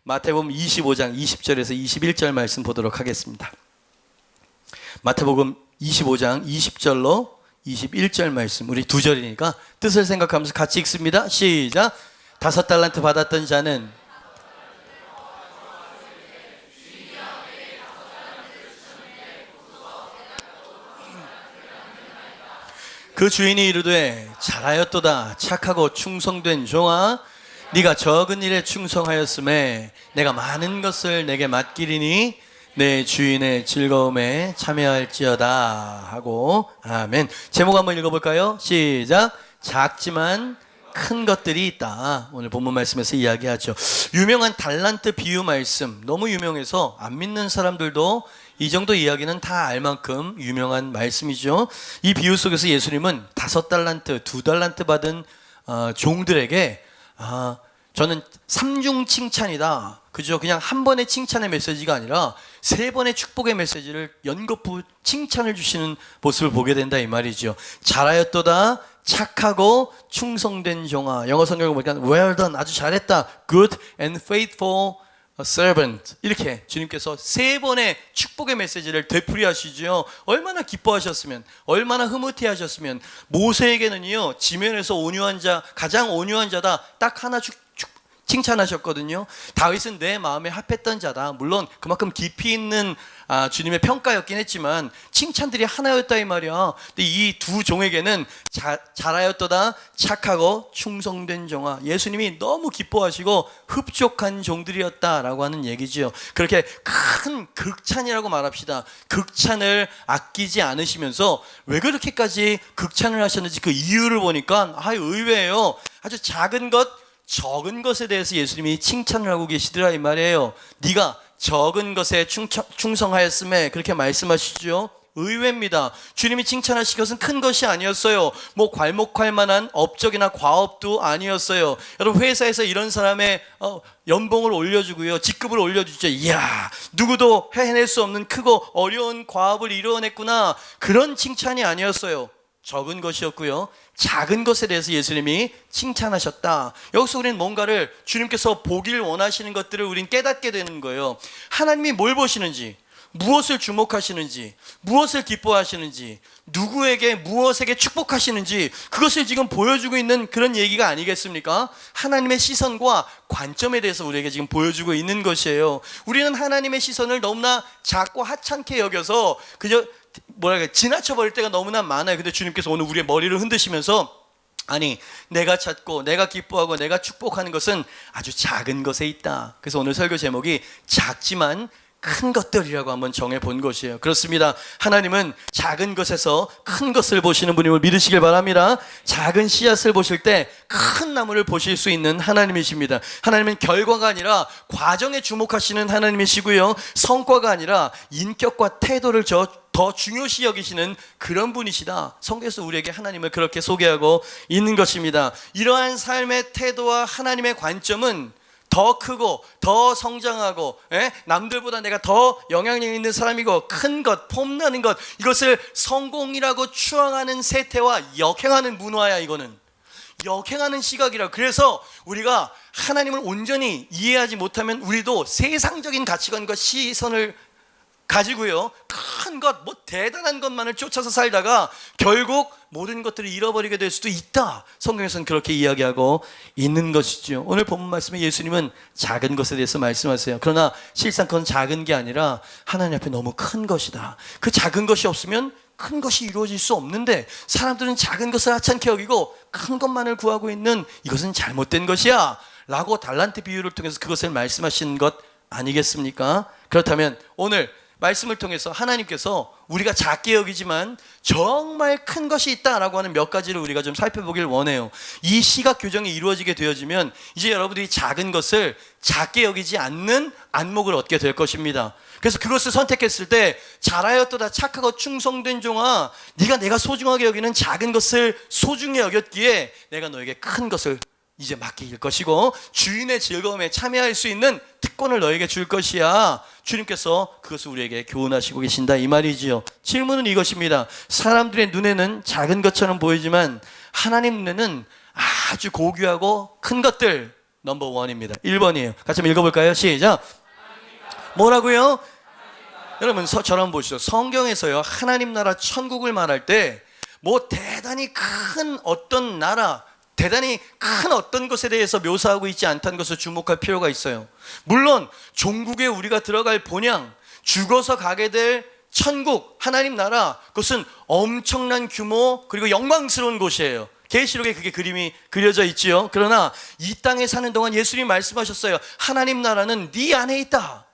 마태복음 25장 20절에서 21절 말씀 보도록 하겠습니다. 마태복음 25장 20절로 21절 말씀, 우리 두 절이니까 뜻을 생각하면서 같이 읽습니다. 시작. 5달란트 받았던 자는 그 주인이 이르되 잘하였도다 착하고 충성된 종아, 네가 적은 일에 충성하였음에 내가 많은 것을 내게 맡기리니 내 주인의 즐거움에 참여할지어다 하고. 아멘. 제목 한번 읽어볼까요? 시작. 작지만 큰 것들이 있다. 오늘 본문 말씀에서 이야기하죠. 유명한 달란트 비유 말씀, 너무 유명해서 안 믿는 사람들도 이 정도 이야기는 다 알 만큼 유명한 말씀이죠. 이 비유 속에서 예수님은 5달란트, 2달란트 받은 종들에게 저는 3중 칭찬이다. 그죠? 그냥 한 번의 칭찬의 메시지가 아니라 3번의 축복의 메시지를 연거푸 칭찬을 주시는 모습을 보게 된다 이 말이죠. 잘하였도다 착하고 충성된 종아. 영어 성경을 보니까 well done, 아주 잘했다. good and faithful servant. 이렇게 주님께서 3번의 축복의 메시지를 되풀이하시죠. 얼마나 기뻐하셨으면, 얼마나 흐뭇해하셨으면. 모세에게는요, 지면에서 온유한 자, 가장 온유한 자다 딱 하나 칭찬하셨거든요. 다윗은 내 마음에 합했던 자다. 물론 그만큼 깊이 있는 주님의 평가였긴 했지만 칭찬들이 하나였다 이 말이야. 근데 이 두 종에게는 잘하였도다 착하고 충성된 종아, 예수님이 너무 기뻐하시고 흡족한 종들이었다라고 하는 얘기지요. 그렇게 큰 극찬이라고 말합시다. 극찬을 아끼지 않으시면서 왜 그렇게까지 극찬을 하셨는지 그 이유를 보니까 의외예요. 아주 작은 것, 적은 것에 대해서 예수님이 칭찬을 하고 계시더라 이 말이에요. 네가 적은 것에 충성하였음에 그렇게 말씀하시죠. 의외입니다. 주님이 칭찬하신 것은 큰 것이 아니었어요. 뭐 괄목할 만한 업적이나 과업도 아니었어요. 여러분, 회사에서 이런 사람의 연봉을 올려주고요, 직급을 올려주죠. 이야, 누구도 해낼 수 없는 크고 어려운 과업을 이루어냈구나. 그런 칭찬이 아니었어요. 적은 것이었고요, 작은 것에 대해서 예수님이 칭찬하셨다. 여기서 우리는 뭔가를, 주님께서 보길 원하시는 것들을 우린 깨닫게 되는 거예요. 하나님이 뭘 보시는지, 무엇을 주목하시는지, 무엇을 기뻐하시는지, 누구에게 무엇에게 축복하시는지, 그것을 지금 보여주고 있는 그런 얘기가 아니겠습니까? 하나님의 시선과 관점에 대해서 우리에게 지금 보여주고 있는 것이에요. 우리는 하나님의 시선을 너무나 작고 하찮게 여겨서 그저 지나쳐버릴 때가 너무나 많아요. 근데 주님께서 오늘 우리의 머리를 흔드시면서, 아니, 내가 찾고 내가 기뻐하고 내가 축복하는 것은 아주 작은 것에 있다. 그래서 오늘 설교 제목이 작지만 큰 것들이라고 한번 정해본 것이에요. 그렇습니다. 하나님은 작은 것에서 큰 것을 보시는 분임을 믿으시길 바랍니다. 작은 씨앗을 보실 때 큰 나무를 보실 수 있는 하나님이십니다. 하나님은 결과가 아니라 과정에 주목하시는 하나님이시고요, 성과가 아니라 인격과 태도를 더 중요시 여기시는 그런 분이시다. 성경에서 우리에게 하나님을 그렇게 소개하고 있는 것입니다. 이러한 삶의 태도와 하나님의 관점은 더 크고 더 성장하고, 남들보다 내가 더 영향력 있는 사람이고 큰 것, 폼나는 것, 이것을 성공이라고 추앙하는 세태와 역행하는 문화야. 이거는 역행하는 시각이라. 그래서 우리가 하나님을 온전히 이해하지 못하면 우리도 세상적인 가치관과 시선을 가지고요, 큰 것, 대단한 것만을 쫓아서 살다가 결국 모든 것들을 잃어버리게 될 수도 있다. 성경에서는 그렇게 이야기하고 있는 것이죠. 오늘 본문 말씀에 예수님은 작은 것에 대해서 말씀하세요. 그러나 실상 그건 작은 게 아니라 하나님 앞에 너무 큰 것이다. 그 작은 것이 없으면 큰 것이 이루어질 수 없는데, 사람들은 작은 것을 하찮게 여기고 큰 것만을 구하고 있는, 이것은 잘못된 것이야 라고 달란트 비유를 통해서 그것을 말씀하신 것 아니겠습니까? 그렇다면 오늘 말씀을 통해서 하나님께서 우리가 작게 여기지만 정말 큰 것이 있다라고 하는 몇 가지를 우리가 좀 살펴보길 원해요. 이 시각 교정이 이루어지게 되어지면 이제 여러분들이 작은 것을 작게 여기지 않는 안목을 얻게 될 것입니다. 그래서 그것을 선택했을 때, 잘하였도다 착하고 충성된 종아, 네가 내가 소중하게 여기는 작은 것을 소중히 여겼기에 내가 너에게 큰 것을 이제 맡길 것이고 주인의 즐거움에 참여할 수 있는 특권을 너에게 줄 것이야. 주님께서 그것을 우리에게 교훈하시고 계신다 이 말이지요. 질문은 이것입니다. 사람들의 눈에는 작은 것처럼 보이지만 하나님 눈에는 아주 고귀하고 큰 것들, 넘버 원입니다. 1번이에요. 같이 한번 읽어볼까요? 시작. 뭐라고요? 여러분 저랑 보시죠. 성경에서요 하나님 나라 천국을 말할 때 뭐 대단히 큰 어떤 나라, 대단히 큰 어떤 것에 대해서 묘사하고 있지 않다는 것을 주목할 필요가 있어요. 물론 종국에 우리가 들어갈 본향, 죽어서 가게 될 천국, 하나님 나라, 그것은 엄청난 규모 그리고 영광스러운 곳이에요. 계시록에 그게 그림이 그려져 있지요. 그러나 이 땅에 사는 동안 예수님이 말씀하셨어요. 하나님 나라는 네 안에 있다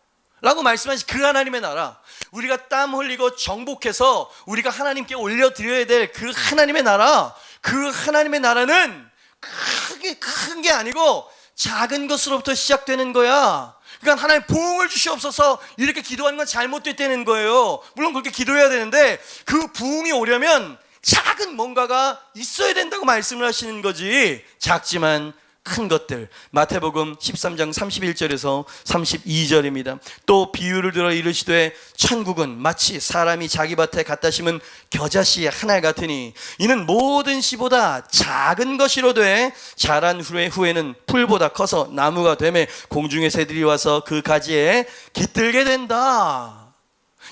라고 말씀하신 그 하나님의 나라, 우리가 땀 흘리고 정복해서 우리가 하나님께 올려드려야 될 그 하나님의 나라, 그 하나님의 나라는 크게 큰 게 아니고 작은 것으로부터 시작되는 거야. 그러니까 하나님 부흥을 주시옵소서 이렇게 기도하는 건 잘못됐다는 거예요. 물론 그렇게 기도해야 되는데 그 부흥이 오려면 작은 뭔가가 있어야 된다고 말씀을 하시는 거지. 작지만 큰 것들. 마태복음 13장 31절에서 32절입니다. 또 비유를 들어 이르시되 천국은 마치 사람이 자기 밭에 갖다 심은 겨자씨 하나 같으니 이는 모든 씨보다 작은 것이로되 자란 후에는 풀보다 커서 나무가 되매 공중의 새들이 와서 그 가지에 깃들게 된다.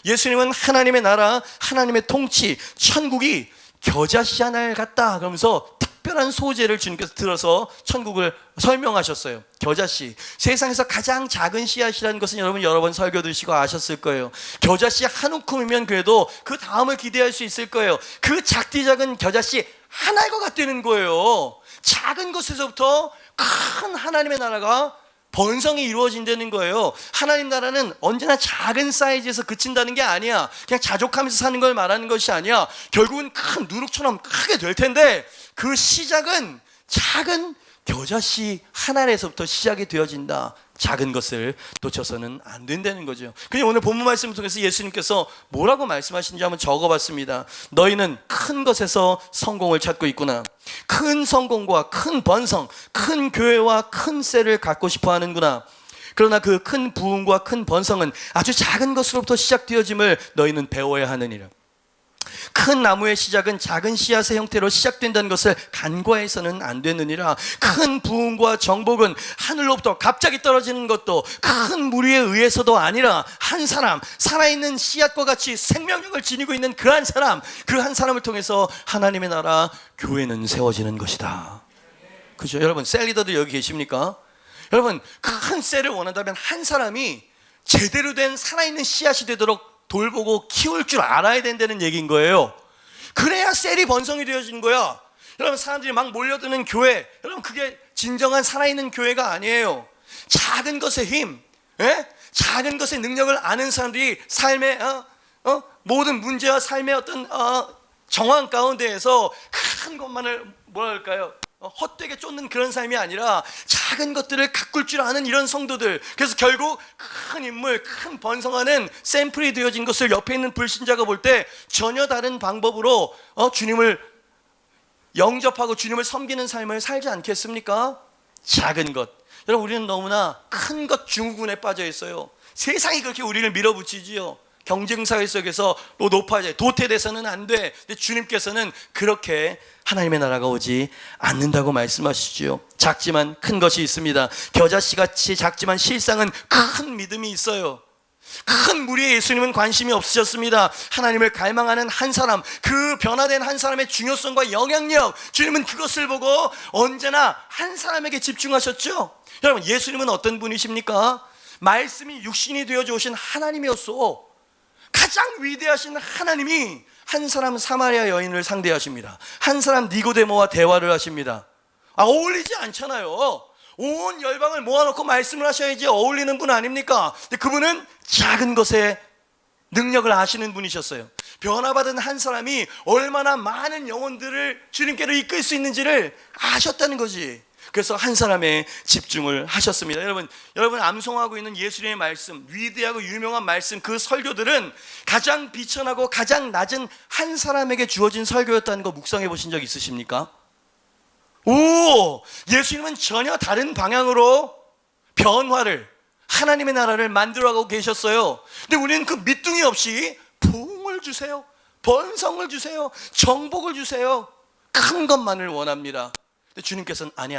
예수님은 하나님의 나라, 하나님의 통치, 천국이 겨자씨 하나를 갖다 그러면서 특별한 소재를 주님께서 들어서 천국을 설명하셨어요. 겨자씨, 세상에서 가장 작은 씨앗이라는 것은 여러분 여러 번 설교 들으시고 아셨을 거예요. 겨자씨 한 움큼이면 그래도 그 다음을 기대할 수 있을 거예요. 그 작디 작은 겨자씨 하나가 같다는 거예요. 작은 것에서부터 큰 하나님의 나라가 번성이 이루어진다는 거예요. 하나님 나라는 언제나 작은 사이즈에서 그친다는 게 아니야. 그냥 자족하면서 사는 걸 말하는 것이 아니야. 결국은 큰 누룩처럼 크게 될 텐데 그 시작은 작은 겨자씨 하나에서부터 시작이 되어진다. 작은 것을 놓쳐서는 안 된다는 거죠. 그냥 오늘 본문 말씀을 통해서 예수님께서 뭐라고 말씀하시는지 한번 적어봤습니다. 너희는 큰 것에서 성공을 찾고 있구나. 큰 성공과 큰 번성, 큰 교회와 큰 셀을 갖고 싶어 하는구나. 그러나 그 큰 부흥과 큰 번성은 아주 작은 것으로부터 시작되어짐을 너희는 배워야 하느니라. 큰 나무의 시작은 작은 씨앗의 형태로 시작된다는 것을 간과해서는 안 되느니라. 큰 부흥과 정복은 하늘로부터 갑자기 떨어지는 것도 큰 무리에 의해서도 아니라 한 사람, 살아있는 씨앗과 같이 생명력을 지니고 있는 그 한 사람, 그 한 사람을 통해서 하나님의 나라, 교회는 세워지는 것이다. 그죠? 여러분 셀 리더들 여기 계십니까? 여러분 큰 셀을 원한다면 한 사람이 제대로 된 살아있는 씨앗이 되도록 돌보고 키울 줄 알아야 된다는 얘기인 거예요. 그래야 셀이 번성이 되어지는 거야. 여러분 사람들이 막 몰려드는 교회, 여러분 그게 진정한 살아있는 교회가 아니에요. 작은 것의 힘, 작은 것의 능력을 아는 사람들이 삶의 모든 문제와 삶의 어떤 정황 가운데에서 큰 것만을 뭐랄까요, 헛되게 쫓는 그런 삶이 아니라 작은 것들을 가꿀 줄 아는 이런 성도들. 그래서 결국 큰 인물, 큰 번성하는 샘플이 되어진 것을 옆에 있는 불신자가 볼 때 전혀 다른 방법으로 주님을 영접하고 주님을 섬기는 삶을 살지 않겠습니까? 작은 것. 여러분 우리는 너무나 큰 것 증후군에 빠져 있어요. 세상이 그렇게 우리를 밀어붙이지요. 경쟁사회 속에서 또 높아져요. 도태돼서는 안 돼. 근데 주님께서는 그렇게 하나님의 나라가 오지 않는다고 말씀하시죠. 작지만 큰 것이 있습니다. 겨자씨같이 작지만 실상은 큰 믿음이 있어요. 큰 무리에 예수님은 관심이 없으셨습니다. 하나님을 갈망하는 한 사람, 그 변화된 한 사람의 중요성과 영향력, 주님은 그것을 보고 언제나 한 사람에게 집중하셨죠. 여러분 예수님은 어떤 분이십니까? 말씀이 육신이 되어져 오신 하나님이었어. 가장 위대하신 하나님이 한 사람 사마리아 여인을 상대하십니다. 한 사람 니고데모와 대화를 하십니다. 어울리지 않잖아요. 온 열방을 모아놓고 말씀을 하셔야지 어울리는 분 아닙니까? 근데 그분은 작은 것에 능력을 아시는 분이셨어요. 변화받은 한 사람이 얼마나 많은 영혼들을 주님께로 이끌 수 있는지를 아셨다는 거지. 그래서 한 사람에 집중을 하셨습니다. 여러분 암송하고 있는 예수님의 말씀, 위대하고 유명한 말씀, 그 설교들은 가장 비천하고 가장 낮은 한 사람에게 주어진 설교였다는 거 묵상해 보신 적 있으십니까? 예수님은 전혀 다른 방향으로 변화를, 하나님의 나라를 만들어가고 계셨어요. 근데 우리는 그 밑둥이 없이 부흥을 주세요, 번성을 주세요, 정복을 주세요, 큰 것만을 원합니다. 주님께서는 아니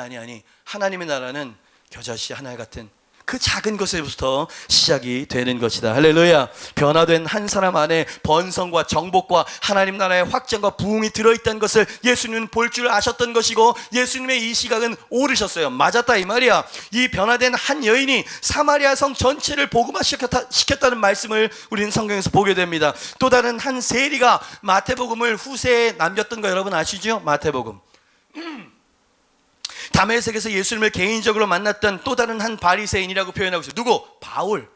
하나님의 나라는 겨자씨 하나 같은 그 작은 것에부터 시작이 되는 것이다. 할렐루야. 변화된 한 사람 안에 번성과 정복과 하나님 나라의 확장과 부흥이 들어있다는 것을 예수님은 볼 줄 아셨던 것이고, 예수님의 이 시각은 옳으셨어요. 맞았다 이 말이야. 이 변화된 한 여인이 사마리아 성 전체를 복음화 시켰다는 말씀을 우리는 성경에서 보게 됩니다. 또 다른 한 세리가 마태복음을 후세에 남겼던 거 여러분 아시죠? 마태복음. 다메섹에서 예수님을 개인적으로 만났던 또 다른 한 바리새인이라고 표현하고 있어요. 누구? 바울.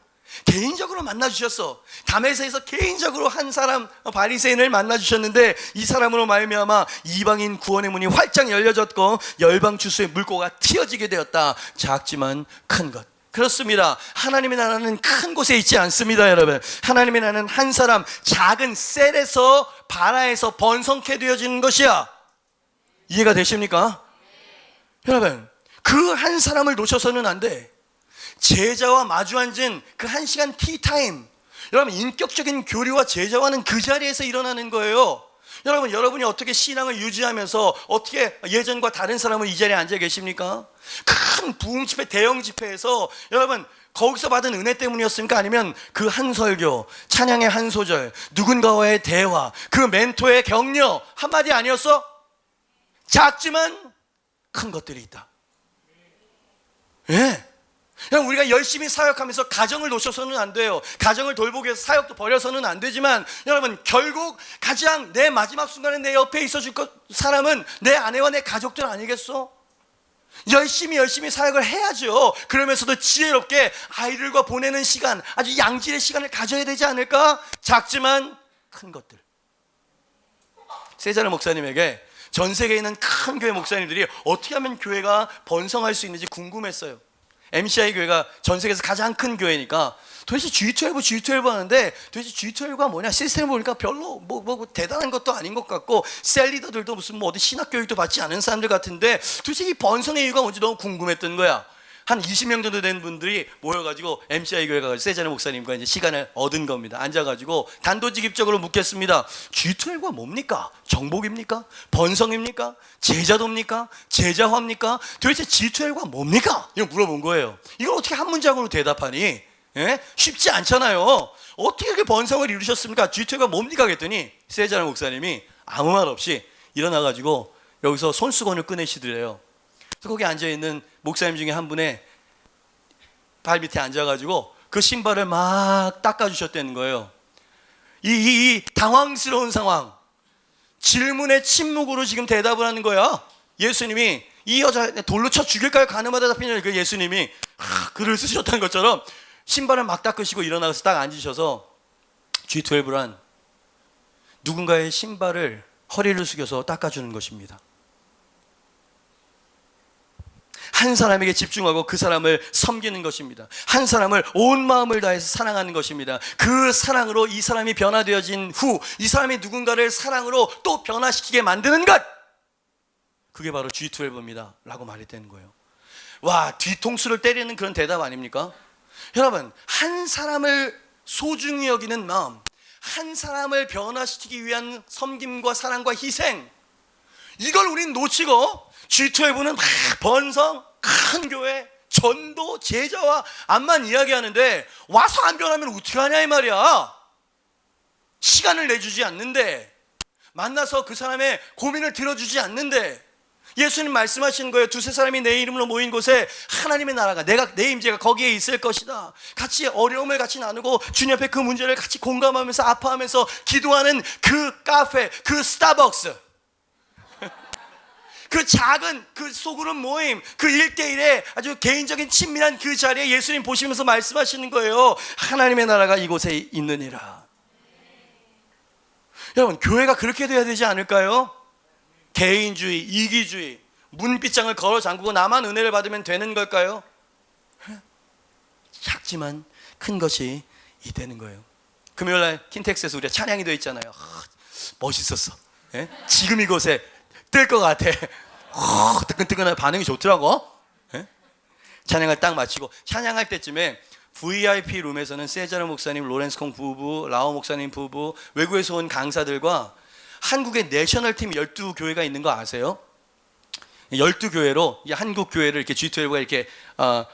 개인적으로 만나주셨어. 다메섹에서 개인적으로 한 사람 바리새인을 만나주셨는데, 이 사람으로 말미암아 이방인 구원의 문이 활짝 열려졌고 열방 추수의 물고가 튀어지게 되었다. 작지만 큰 것. 그렇습니다. 하나님의 나라는 큰 곳에 있지 않습니다, 여러분. 하나님의 나라는 한 사람 작은 셀에서 바라에서 번성케 되어지는 것이야. 이해가 되십니까? 여러분, 그 한 사람을 놓쳐서는 안 돼. 제자와 마주 앉은 그 1시간 티타임, 여러분 인격적인 교류와 제자와는 그 자리에서 일어나는 거예요. 여러분, 여러분이 어떻게 신앙을 유지하면서 어떻게 예전과 다른 사람은 이 자리에 앉아 계십니까? 큰 부흥 집회, 대형 집회에서 여러분 거기서 받은 은혜 때문이었습니까? 아니면 그 한 설교, 찬양의 한 소절, 누군가와의 대화, 그 멘토의 격려 한마디 아니었어? 작지만 큰 것들이 있다. 예. 그냥 우리가 열심히 사역하면서 가정을 놓쳐서는 안 돼요. 가정을 돌보기 위해서 사역도 버려서는 안 되지만, 여러분 결국 가장 내 마지막 순간에 내 옆에 있어줄 사람은 내 아내와 내 가족들 아니겠어? 열심히 사역을 해야죠. 그러면서도 지혜롭게 아이들과 보내는 시간, 아주 양질의 시간을 가져야 되지 않을까? 작지만 큰 것들. 세자르 목사님에게 전 세계에 있는 큰 교회 목사님들이 어떻게 하면 교회가 번성할 수 있는지 궁금했어요. MCI 교회가 전 세계에서 가장 큰 교회니까 도대체 G12 하는데 도대체 G12가 뭐냐, 시스템을 보니까 별로 뭐 대단한 것도 아닌 것 같고, 셀 리더들도 무슨 어디 신학 교육도 받지 않은 사람들 같은데 도대체 이 번성의 이유가 뭔지 너무 궁금했던 거야. 한 20명 정도 된 분들이 모여가지고 MCI 교회 가서 세자르 목사님과 이제 시간을 얻은 겁니다. 앉아가지고 단도직입적으로 묻겠습니다. G12가 뭡니까? 정복입니까? 번성입니까? 제자도입니까? 제자화입니까? 도대체 G12가 뭡니까? 이거 물어본 거예요. 이걸 어떻게 한 문장으로 대답하니? 예? 쉽지 않잖아요. 어떻게 이렇게 번성을 이루셨습니까? G12가 뭡니까? 그랬더니 세자르 목사님이 아무 말 없이 일어나가지고 여기서 손수건을 꺼내시더래요. 거기 앉아있는 목사님 중에 한 분의 발 밑에 앉아가지고 그 신발을 막 닦아주셨다는 거예요. 이 당황스러운 상황, 질문에 침묵으로 지금 대답을 하는 거야. 예수님이 이 여자 돌로 쳐 죽일까요? 가늠하다 잡히냐. 그 예수님이 글을 쓰셨다는 것처럼 신발을 막 닦으시고 일어나서 딱 앉으셔서 G12란 누군가의 신발을 허리를 숙여서 닦아주는 것입니다. 한 사람에게 집중하고 그 사람을 섬기는 것입니다. 한 사람을 온 마음을 다해서 사랑하는 것입니다. 그 사랑으로 이 사람이 변화되어진 후 이 사람이 누군가를 사랑으로 또 변화시키게 만드는 것, 그게 바로 G12입니다 라고 말이 되는 거예요. 와, 뒤통수를 때리는 그런 대답 아닙니까? 여러분, 한 사람을 소중히 여기는 마음, 한 사람을 변화시키기 위한 섬김과 사랑과 희생, 이걸 우린 놓치고 G12는 막 번성, 큰 교회, 전도, 제자와 암만 이야기하는데 와서 안 변하면 어떻게 하냐 이 말이야. 시간을 내주지 않는데, 만나서 그 사람의 고민을 들어주지 않는데, 예수님 말씀하시는 거예요. 두세 사람이 내 이름으로 모인 곳에 하나님의 나라가, 내 임재가 거기에 있을 것이다. 같이 어려움을 같이 나누고 주님 앞에 그 문제를 같이 공감하면서 아파하면서 기도하는 그 카페, 그 스타벅스, 그 작은 그 소그룹 모임, 그 1대1의 아주 개인적인 친밀한 그 자리에 예수님 보시면서 말씀하시는 거예요. 하나님의 나라가 이곳에 있느니라. 여러분, 교회가 그렇게 돼야 되지 않을까요? 개인주의, 이기주의, 문빗장을 걸어 잠그고 나만 은혜를 받으면 되는 걸까요? 작지만 큰 것이 되는 거예요. 금요일날 킨텍스에서 우리가 찬양이 되어 있잖아요. 멋있었어. 예? 지금 이곳에 뜰 것 같아. 뜨끈뜨끈한 반응이 좋더라고. 예? 찬양을 딱 마치고 찬양할 때쯤에 VIP 룸에서는 세자르 목사님, 로렌스 콩 부부, 라오 목사님 부부, 외국에서 온 강사들과 한국의 내셔널 팀 12교회가 있는 거 아세요? 12교회로 한국 교회를 이렇게 G12가 이렇게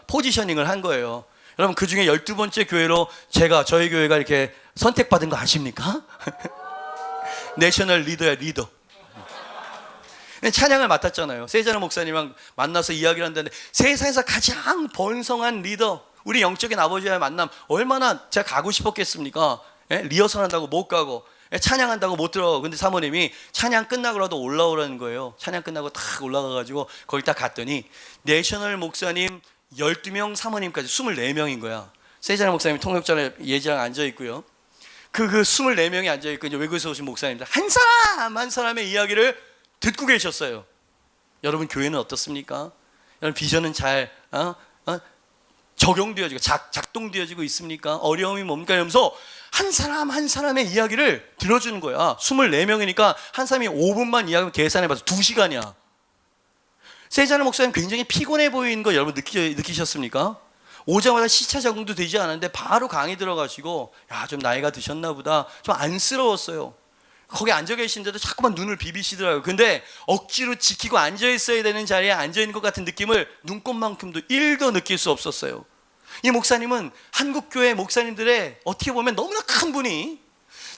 포지셔닝을 한 거예요. 여러분 그 중에 12번째 교회로 저희 교회가 이렇게 선택받은 거 아십니까? 내셔널 리더야, 리더. 찬양을 맡았잖아요. 세자나 목사님이랑 만나서 이야기를 한다는데 세상에서 가장 번성한 리더, 우리 영적인 아버지와의 만남 얼마나 제가 가고 싶었겠습니까? 리허설 한다고 못 가고, 찬양한다고 못 들어. 근데 사모님이 찬양 끝나고라도 올라오라는 거예요. 찬양 끝나고 딱 올라가가지고 거기 딱 갔더니 내셔널 목사님 12명, 사모님까지 24명인 거야. 세자나 목사님이 통역전에 예지랑 앉아있고요. 그 24명이 앉아있고 이제 외국에서 오신 목사님들 한 사람 한 사람의 이야기를 듣고 계셨어요. 여러분 교회는 어떻습니까? 여러분 비전은 잘 적용되어지고 작동되어지고 있습니까? 어려움이 뭡니까? 이러면서 한 사람 한 사람의 이야기를 들어주는 거야. 24명이니까 한 사람이 5분만 이야기하면 계산해봐서 2시간이야. 세자나 목사님 굉장히 피곤해 보이는 거 여러분 느끼셨습니까? 오자마자 시차 적응도 되지 않았는데 바로 강의 들어가시고 좀 나이가 드셨나 보다, 좀 안쓰러웠어요. 거기 앉아 계신데도 자꾸만 눈을 비비시더라고요. 근데 억지로 지키고 앉아 있어야 되는 자리에 앉아 있는 것 같은 느낌을 눈꽃만큼도 1도 느낄 수 없었어요. 이 목사님은 한국교회 목사님들의 어떻게 보면 너무나 큰 분이,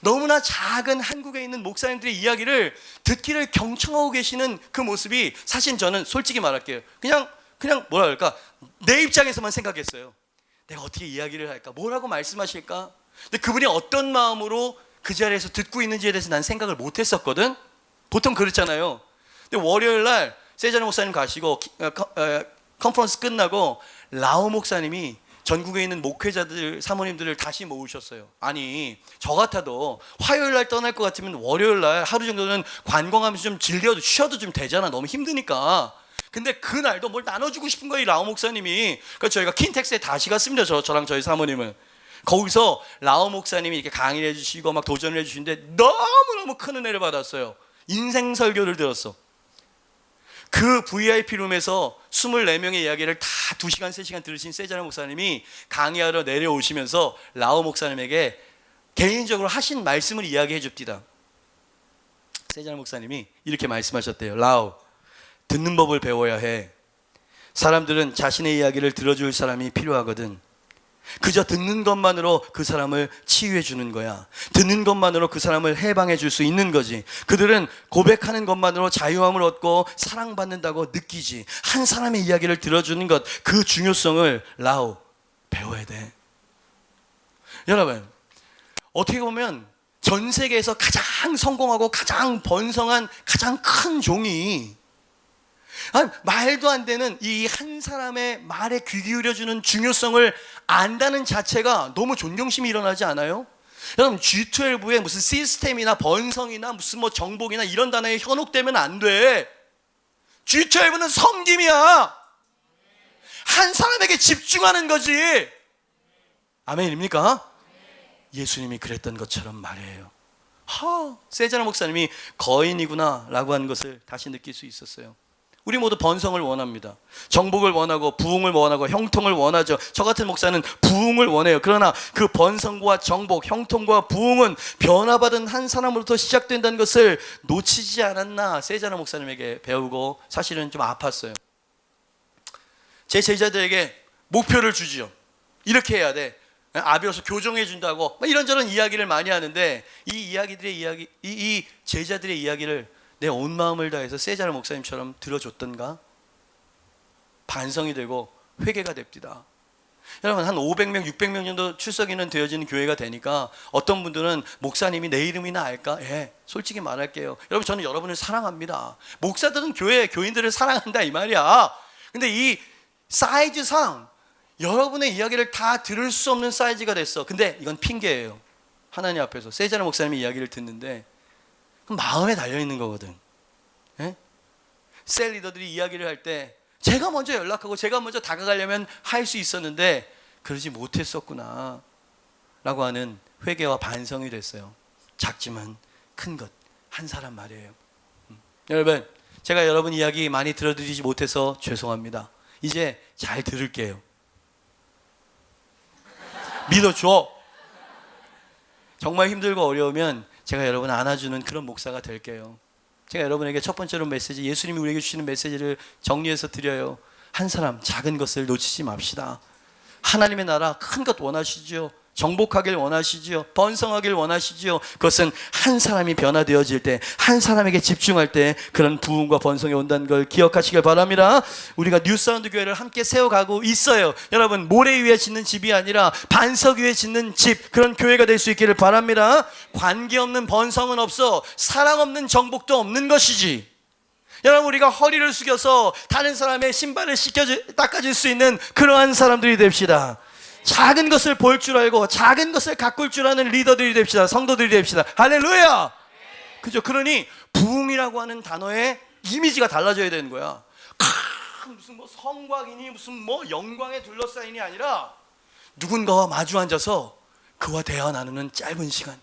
너무나 작은 한국에 있는 목사님들의 이야기를 듣기를 경청하고 계시는 그 모습이, 사실 저는 솔직히 말할게요. 그냥 뭐라 그럴까, 내 입장에서만 생각했어요. 내가 어떻게 이야기를 할까, 뭐라고 말씀하실까. 근데 그분이 어떤 마음으로 그 자리에서 듣고 있는지에 대해서 난 생각을 못 했었거든. 보통 그렇잖아요. 근데 월요일 날 세자나 목사님 가시고 컨퍼런스 끝나고 라오 목사님이 전국에 있는 목회자들, 사모님들을 다시 모으셨어요. 아니 저 같아도 화요일 날 떠날 것 같으면 월요일 날 하루 정도는 관광하면서 좀 쉬어도 좀 되잖아. 너무 힘드니까. 근데 그날도 뭘 나눠주고 싶은 거예요, 라오 목사님이. 그래서 저희가 킨텍스에 다시 갔습니다. 저랑 저희 사모님은. 거기서 라오 목사님이 이렇게 강의를 해주시고 막 도전을 해주시는데 너무너무 큰 은혜를 받았어요. 인생 설교를 들었어. 그 VIP 룸에서 24명의 이야기를 다 2시간, 3시간 들으신 세자나 목사님이 강의하러 내려오시면서 라오 목사님에게 개인적으로 하신 말씀을 이야기해 줍디다. 세자나 목사님이 이렇게 말씀하셨대요. 라오, 듣는 법을 배워야 해. 사람들은 자신의 이야기를 들어줄 사람이 필요하거든. 그저 듣는 것만으로 그 사람을 치유해 주는 거야. 듣는 것만으로 그 사람을 해방해 줄 수 있는 거지. 그들은 고백하는 것만으로 자유함을 얻고 사랑받는다고 느끼지. 한 사람의 이야기를 들어주는 것, 그 중요성을 라오 배워야 돼. 여러분, 어떻게 보면 전 세계에서 가장 성공하고 가장 번성한 가장 큰 종이, 말도 안 되는 이 한 사람의 말에 귀 기울여주는 중요성을 안다는 자체가 너무 존경심이 일어나지 않아요? 여러분 G12에 무슨 시스템이나 번성이나 무슨 뭐 정복이나 이런 단어에 현혹되면 안 돼. G12는 섬김이야. 한 사람에게 집중하는 거지. 아멘입니까? 예수님이 그랬던 것처럼 말이에요. 세자나 목사님이 거인이구나 라고 하는 것을 다시 느낄 수 있었어요. 우리 모두 번성을 원합니다. 정복을 원하고 부흥을 원하고 형통을 원하죠. 저 같은 목사는 부흥을 원해요. 그러나 그 번성과 정복, 형통과 부흥은 변화받은 한 사람으로부터 시작된다는 것을 놓치지 않았나 세자나 목사님에게 배우고 사실은 좀 아팠어요. 제 제자들에게 목표를 주죠. 이렇게 해야 돼. 아비로서 교정해 준다고 이런저런 이야기를 많이 하는데 이 제자들의 이야기를 내 온 마음을 다해서 세자나 목사님처럼 들어줬던가? 반성이 되고 회개가 됩니다. 여러분 한 500명, 600명 정도 출석인원 되어지는 교회가 되니까 어떤 분들은 목사님이 내 이름이나 알까? 솔직히 말할게요. 여러분 저는 여러분을 사랑합니다. 목사들은 교인들을 사랑한다 이 말이야. 근데 이 사이즈상 여러분의 이야기를 다 들을 수 없는 사이즈가 됐어. 근데 이건 핑계예요. 하나님 앞에서 세자나 목사님의 이야기를 듣는데 마음에 달려있는 거거든. 셀 리더들이 이야기를 할 때 제가 먼저 연락하고 제가 먼저 다가가려면 할 수 있었는데 그러지 못했었구나 라고 하는 회개와 반성이 됐어요. 작지만 큰 것, 한 사람 말이에요. 여러분, 제가 여러분 이야기 많이 들어드리지 못해서 죄송합니다. 이제 잘 들을게요. 믿어줘. 정말 힘들고 어려우면 제가 여러분 안아주는 그런 목사가 될게요. 제가 여러분에게 첫 번째로 메시지, 예수님이 우리에게 주시는 메시지를 정리해서 드려요. 한 사람 작은 것을 놓치지 맙시다. 하나님의 나라 큰 것 원하시죠. 정복하길 원하시지요. 번성하길 원하시지요. 그것은 한 사람이 변화되어질 때, 한 사람에게 집중할 때 그런 부흥과 번성이 온다는 걸 기억하시길 바랍니다. 우리가 뉴사운드 교회를 함께 세워가고 있어요. 여러분, 모래 위에 짓는 집이 아니라 반석 위에 짓는 집, 그런 교회가 될 수 있기를 바랍니다. 관계없는 번성은 없어. 사랑 없는 정복도 없는 것이지. 여러분, 우리가 허리를 숙여서 다른 사람의 신발을 닦아줄 수 있는 그러한 사람들이 됩시다. 작은 것을 볼 줄 알고 작은 것을 가꿀 줄 아는 리더들이 됩시다. 성도들이 됩시다. 할렐루야. 그죠? 그러니 부흥이라고 하는 단어의 이미지가 달라져야 되는 거야. 무슨 뭐 성곽이니 무슨 뭐 영광에 둘러싸이니 아니라 누군가와 마주 앉아서 그와 대화 나누는 짧은 시간,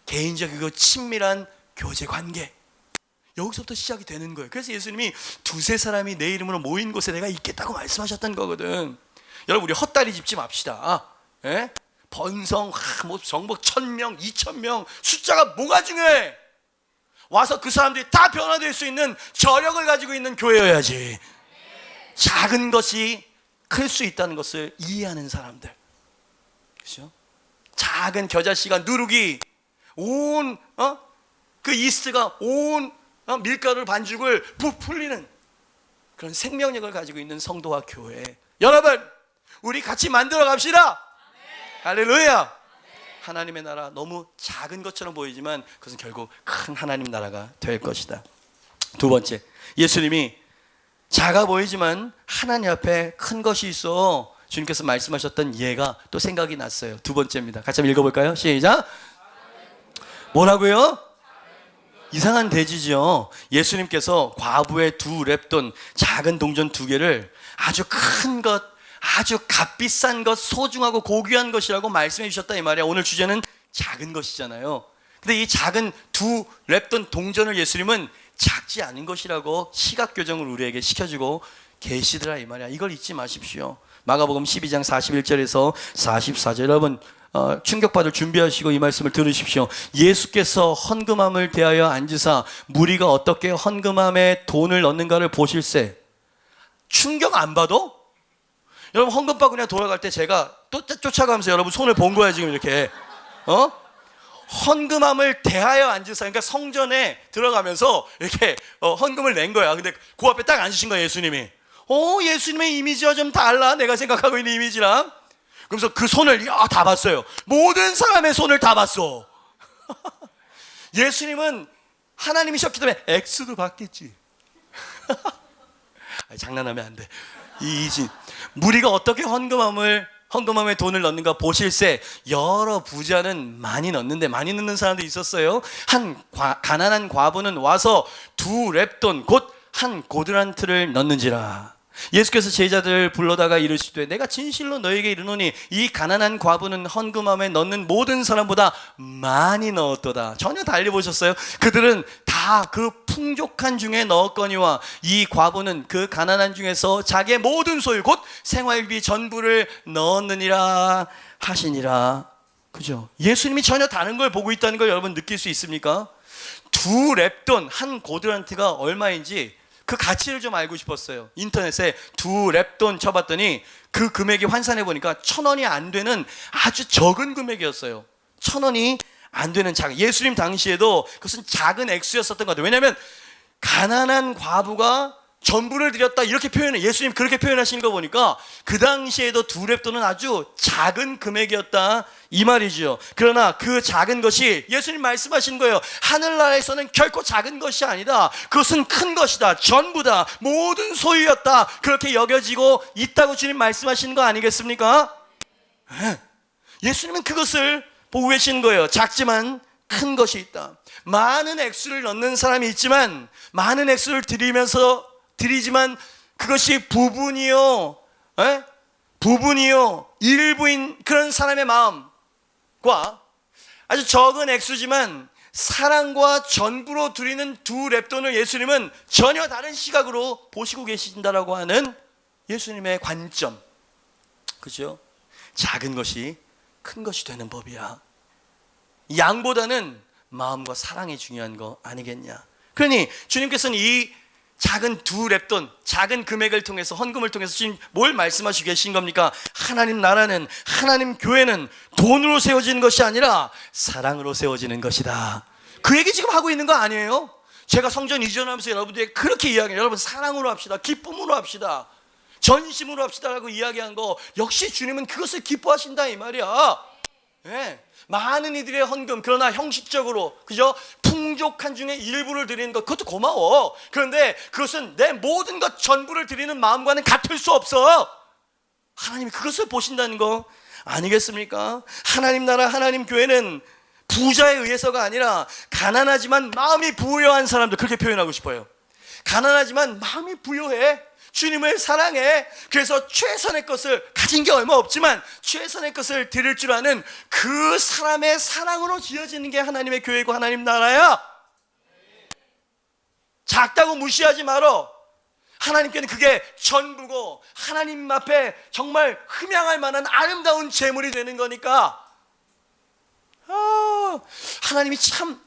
개인적이고 친밀한 교제 관계, 여기서부터 시작이 되는 거예요. 그래서 예수님이 두세 사람이 내 이름으로 모인 곳에 내가 있겠다고 말씀하셨던 거거든. 여러분, 우리 헛다리 짚지 맙시다. 예? 번성, 뭐 정복 1000명, 2000명, 숫자가 뭐가 중요해? 와서 그 사람들이 다 변화될 수 있는 저력을 가지고 있는 교회여야지. 작은 것이 클 수 있다는 것을 이해하는 사람들, 그렇죠? 작은 겨자씨가 누룩이 온 그 이스트가 온 밀가루 반죽을 부풀리는 그런 생명력을 가지고 있는 성도와 교회. 여러분, 우리 같이 만들어 갑시다. 할렐루야. 하나님의 나라 너무 작은 것처럼 보이지만 그것은 결국 큰 하나님 나라가 될 것이다. 두 번째, 예수님이 작아 보이지만 하나님 앞에 큰 것이 있어. 주님께서 말씀하셨던 예가 또 생각이 났어요. 두 번째입니다. 같이 한번 읽어볼까요? 시작. 뭐라고요? 이상한 돼지죠. 예수님께서 과부의 2렙돈, 작은 동전 2개를 아주 큰 것, 아주 값비싼 것, 소중하고 고귀한 것이라고 말씀해 주셨다 이 말이야. 오늘 주제는 작은 것이잖아요. 근데 이 작은 2렙돈 동전을 예수님은 작지 않은 것이라고 시각교정을 우리에게 시켜주고 계시더라 이 말이야. 이걸 잊지 마십시오. 마가복음 12장 41절에서 44절, 여러분 충격받을 준비하시고 이 말씀을 들으십시오. 예수께서 헌금함을 대하여 앉으사 무리가 어떻게 헌금함에 돈을 넣는가를 보실세. 충격 안 받아? 여러분, 헌금바구니에 돌아갈 때 제가 또 쫓아가면서 여러분 손을 본 거야 지금 이렇게. 헌금함을 대하여 앉으사, 그러니까 성전에 들어가면서 이렇게 헌금을 낸 거야. 근데 그 앞에 딱 앉으신 거야 예수님이. 예수님의 이미지와 좀 달라, 내가 생각하고 있는 이미지랑. 그러면서 그 손을 다 봤어요. 모든 사람의 손을 다 봤어. 예수님은 하나님이셨기 때문에 X도 봤겠지. 장난하면 안 돼. 무리가 어떻게 헌금함에 돈을 넣는가 보실세. 여러 부자는 많이 넣는데, 많이 넣는 사람도 있었어요. 한 가난한 과부는 와서 2렙돈, 곧 한 고드란트를 넣는지라. 예수께서 제자들을 불러다가 이르시되 내가 진실로 너에게 이르노니 이 가난한 과부는 헌금함에 넣는 모든 사람보다 많이 넣었도다. 전혀 달리 보셨어요? 그들은 다 그 풍족한 중에 넣었거니와 이 과부는 그 가난한 중에서 자기의 모든 소유 곧 생활비 전부를 넣었느니라 하시니라. 그죠? 예수님이 전혀 다른 걸 보고 있다는 걸 여러분 느낄 수 있습니까? 2렙돈, 한 고드란트가 얼마인지 그 가치를 좀 알고 싶었어요. 인터넷에 2렙돈 쳐봤더니 그 금액이 환산해 보니까 1000원이 안 되는 아주 적은 금액이었어요. 1000원이 안 되는 작은, 예수님 당시에도 그것은 작은 액수였었던 것 같아요. 왜냐하면 가난한 과부가 전부를 드렸다 이렇게 표현해, 예수님 그렇게 표현하시는 거 보니까 그 당시에도 2렙돈은 아주 작은 금액이었다 이 말이죠. 그러나 그 작은 것이 예수님 말씀하신 거예요. 하늘나라에서는 결코 작은 것이 아니다. 그것은 큰 것이다. 전부다. 모든 소유였다. 그렇게 여겨지고 있다고 주님 말씀하시는 거 아니겠습니까? 예수님은 그것을 보고 계신 거예요. 작지만 큰 것이 있다. 많은 액수를 넣는 사람이 있지만, 많은 액수를 드리지만 그것이 부분이요 일부인 그런 사람의 마음과 아주 적은 액수지만 사랑과 전부로 드리는 2렙돈을 예수님은 전혀 다른 시각으로 보시고 계신다라고 하는 예수님의 관점. 그죠? 작은 것이 큰 것이 되는 법이야. 양보다는 마음과 사랑이 중요한 거 아니겠냐. 그러니 주님께서는 이 작은 두 렙돈, 작은 금액을 통해서, 헌금을 통해서 지금 뭘 말씀하시고 계신 겁니까? 하나님 나라는, 하나님 교회는 돈으로 세워지는 것이 아니라 사랑으로 세워지는 것이다. 그 얘기 지금 하고 있는 거 아니에요? 제가 성전 이전하면서 여러분들에게 그렇게 이야기해요. 여러분 사랑으로 합시다, 기쁨으로 합시다, 전심으로 합시다라고 이야기한 거, 역시 주님은 그것을 기뻐하신다 이 말이야. 네. 많은 이들의 헌금, 그러나 형식적으로, 그죠? 풍족한 중에 일부를 드리는 것, 그것도 고마워. 그런데 그것은 내 모든 것 전부를 드리는 마음과는 같을 수 없어. 하나님이 그것을 보신다는 거 아니겠습니까? 하나님 나라, 하나님 교회는 부자에 의해서가 아니라 가난하지만 마음이 부유한 사람들, 그렇게 표현하고 싶어요. 가난하지만 마음이 부유해, 주님을 사랑해. 그래서 최선의 것을, 가진 게 얼마 없지만 최선의 것을 드릴 줄 아는 그 사람의 사랑으로 지어지는 게 하나님의 교회고 하나님 나라야. 작다고 무시하지 말어. 하나님께는 그게 전부고 하나님 앞에 정말 흠양할 만한 아름다운 재물이 되는 거니까. 하나님이 참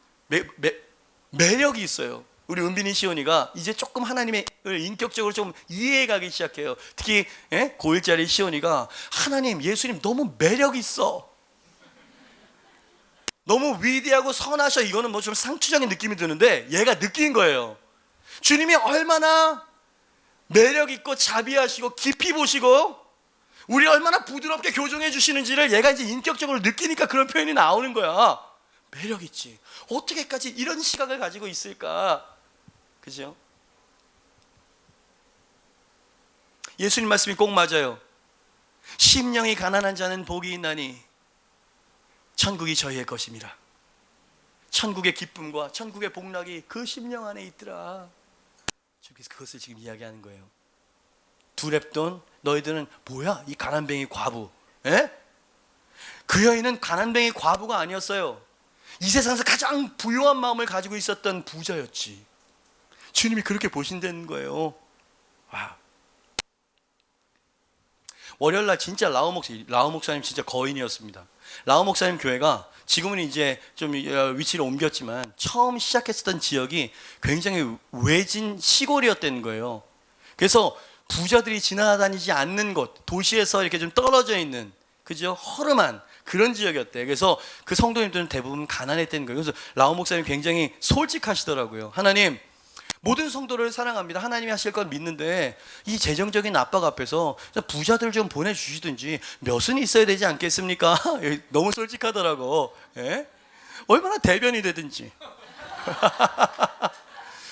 매력이 있어요. 우리 은빈이 시온이가 이제 조금 하나님을 인격적으로 좀 이해해가기 시작해요. 특히 고1짜리 시온이가 하나님, 예수님 너무 매력 있어, 너무 위대하고 선하셔. 이거는 뭐 좀 상투적인 느낌이 드는데 얘가 느낀 거예요. 주님이 얼마나 매력 있고 자비하시고 깊이 보시고 우리 얼마나 부드럽게 교정해 주시는지를 얘가 이제 인격적으로 느끼니까 그런 표현이 나오는 거야. 매력 있지. 어떻게까지 이런 시각을 가지고 있을까? 그죠? 예수님 말씀이 꼭 맞아요. 심령이 가난한 자는 복이 있나니 천국이 저희의 것입니다. 천국의 기쁨과 천국의 복락이 그 심령 안에 있더라. 주께서 그것을 지금 이야기하는 거예요. 두 렙돈, 너희들은 뭐야? 이 가난뱅이 과부. 그 여인은 가난뱅이 과부가 아니었어요. 이 세상에서 가장 부유한 마음을 가지고 있었던 부자였지. 주님이 그렇게 보신다는 거예요. 와. 월요일날 진짜 라오 목사님 진짜 거인이었습니다. 라오 목사님 교회가 지금은 이제 좀 위치를 옮겼지만 처음 시작했었던 지역이 굉장히 외진 시골이었다는 거예요. 그래서 부자들이 지나다니지 않는 곳, 도시에서 이렇게 좀 떨어져 있는, 그죠? 허름한 그런 지역이었대요. 그래서 그 성도님들은 대부분 가난했다는 거예요. 그래서 라오 목사님 굉장히 솔직하시더라고요. 하나님, 모든 성도를 사랑합니다. 하나님이 하실 걸 믿는데 이 재정적인 압박 앞에서 부자들 좀 보내주시든지 몇은 있어야 되지 않겠습니까? 너무 솔직하더라고. 얼마나 대변이 되든지.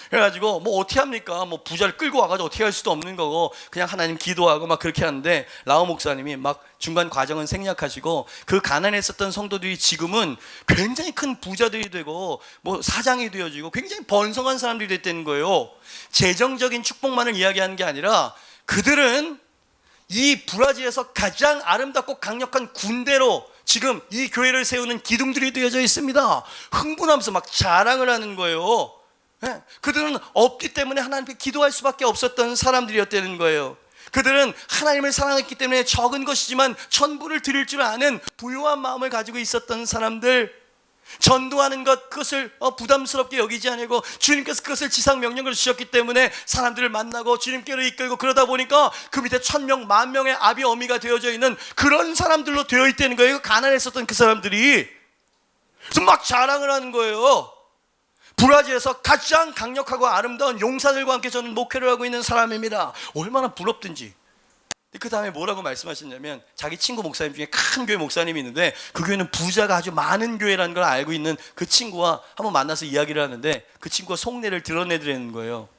그래가지고 뭐 어떻게 합니까? 뭐 부자를 끌고 와가지고 어떻게 할 수도 없는 거고 그냥 하나님 기도하고 막 그렇게 하는데, 라오 목사님이 막 중간 과정은 생략하시고 그 가난했었던 성도들이 지금은 굉장히 큰 부자들이 되고 뭐 사장이 되어지고 굉장히 번성한 사람들이 됐다는 거예요. 재정적인 축복만을 이야기하는 게 아니라 그들은 이 브라질에서 가장 아름답고 강력한 군대로 지금 이 교회를 세우는 기둥들이 되어져 있습니다. 흥분하면서 막 자랑을 하는 거예요. 그들은 없기 때문에 하나님께 기도할 수밖에 없었던 사람들이었다는 거예요. 그들은 하나님을 사랑했기 때문에 적은 것이지만 전부를 드릴 줄 아는 부유한 마음을 가지고 있었던 사람들. 전도하는 것, 그것을 부담스럽게 여기지 않고 주님께서 그것을 지상 명령을 주셨기 때문에 사람들을 만나고 주님께로 이끌고, 그러다 보니까 그 밑에 1000명, 10,000명의 아비 어미가 되어져 있는 그런 사람들로 되어 있다는 거예요. 가난했었던 그 사람들이. 그래서 막 자랑을 하는 거예요. 브라질에서 가장 강력하고 아름다운 용사들과 함께 저는 목회를 하고 있는 사람입니다. 얼마나 부럽든지. 그 다음에 뭐라고 말씀하셨냐면, 자기 친구 목사님 중에 큰 교회 목사님이 있는데 그 교회는 부자가 아주 많은 교회라는 걸 알고 있는 그 친구와 한번 만나서 이야기를 하는데, 그 친구가 속내를 드러내드리는 거예요.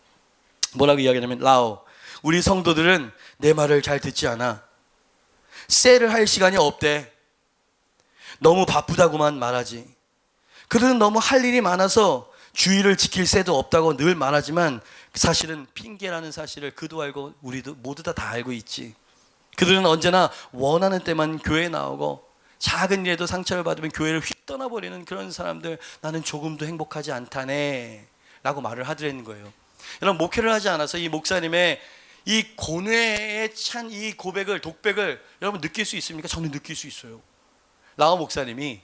뭐라고 이야기하냐면, 라오, 우리 성도들은 내 말을 잘 듣지 않아. 쎄를 할 시간이 없대. 너무 바쁘다고만 말하지. 그들은 너무 할 일이 많아서 주의를 지킬 새도 없다고 늘 말하지만 사실은 핑계라는 사실을 그도 알고 우리도 모두 다 알고 있지. 그들은 언제나 원하는 때만 교회에 나오고 작은 일에도 상처를 받으면 교회를 휙 떠나버리는 그런 사람들, 나는 조금도 행복하지 않다네 라고 말을 하더라는 거예요. 여러분, 목회를 하지 않아서 이 목사님의 이 고뇌에 찬 이 고백을, 독백을 여러분 느낄 수 있습니까? 저는 느낄 수 있어요. 라오 목사님이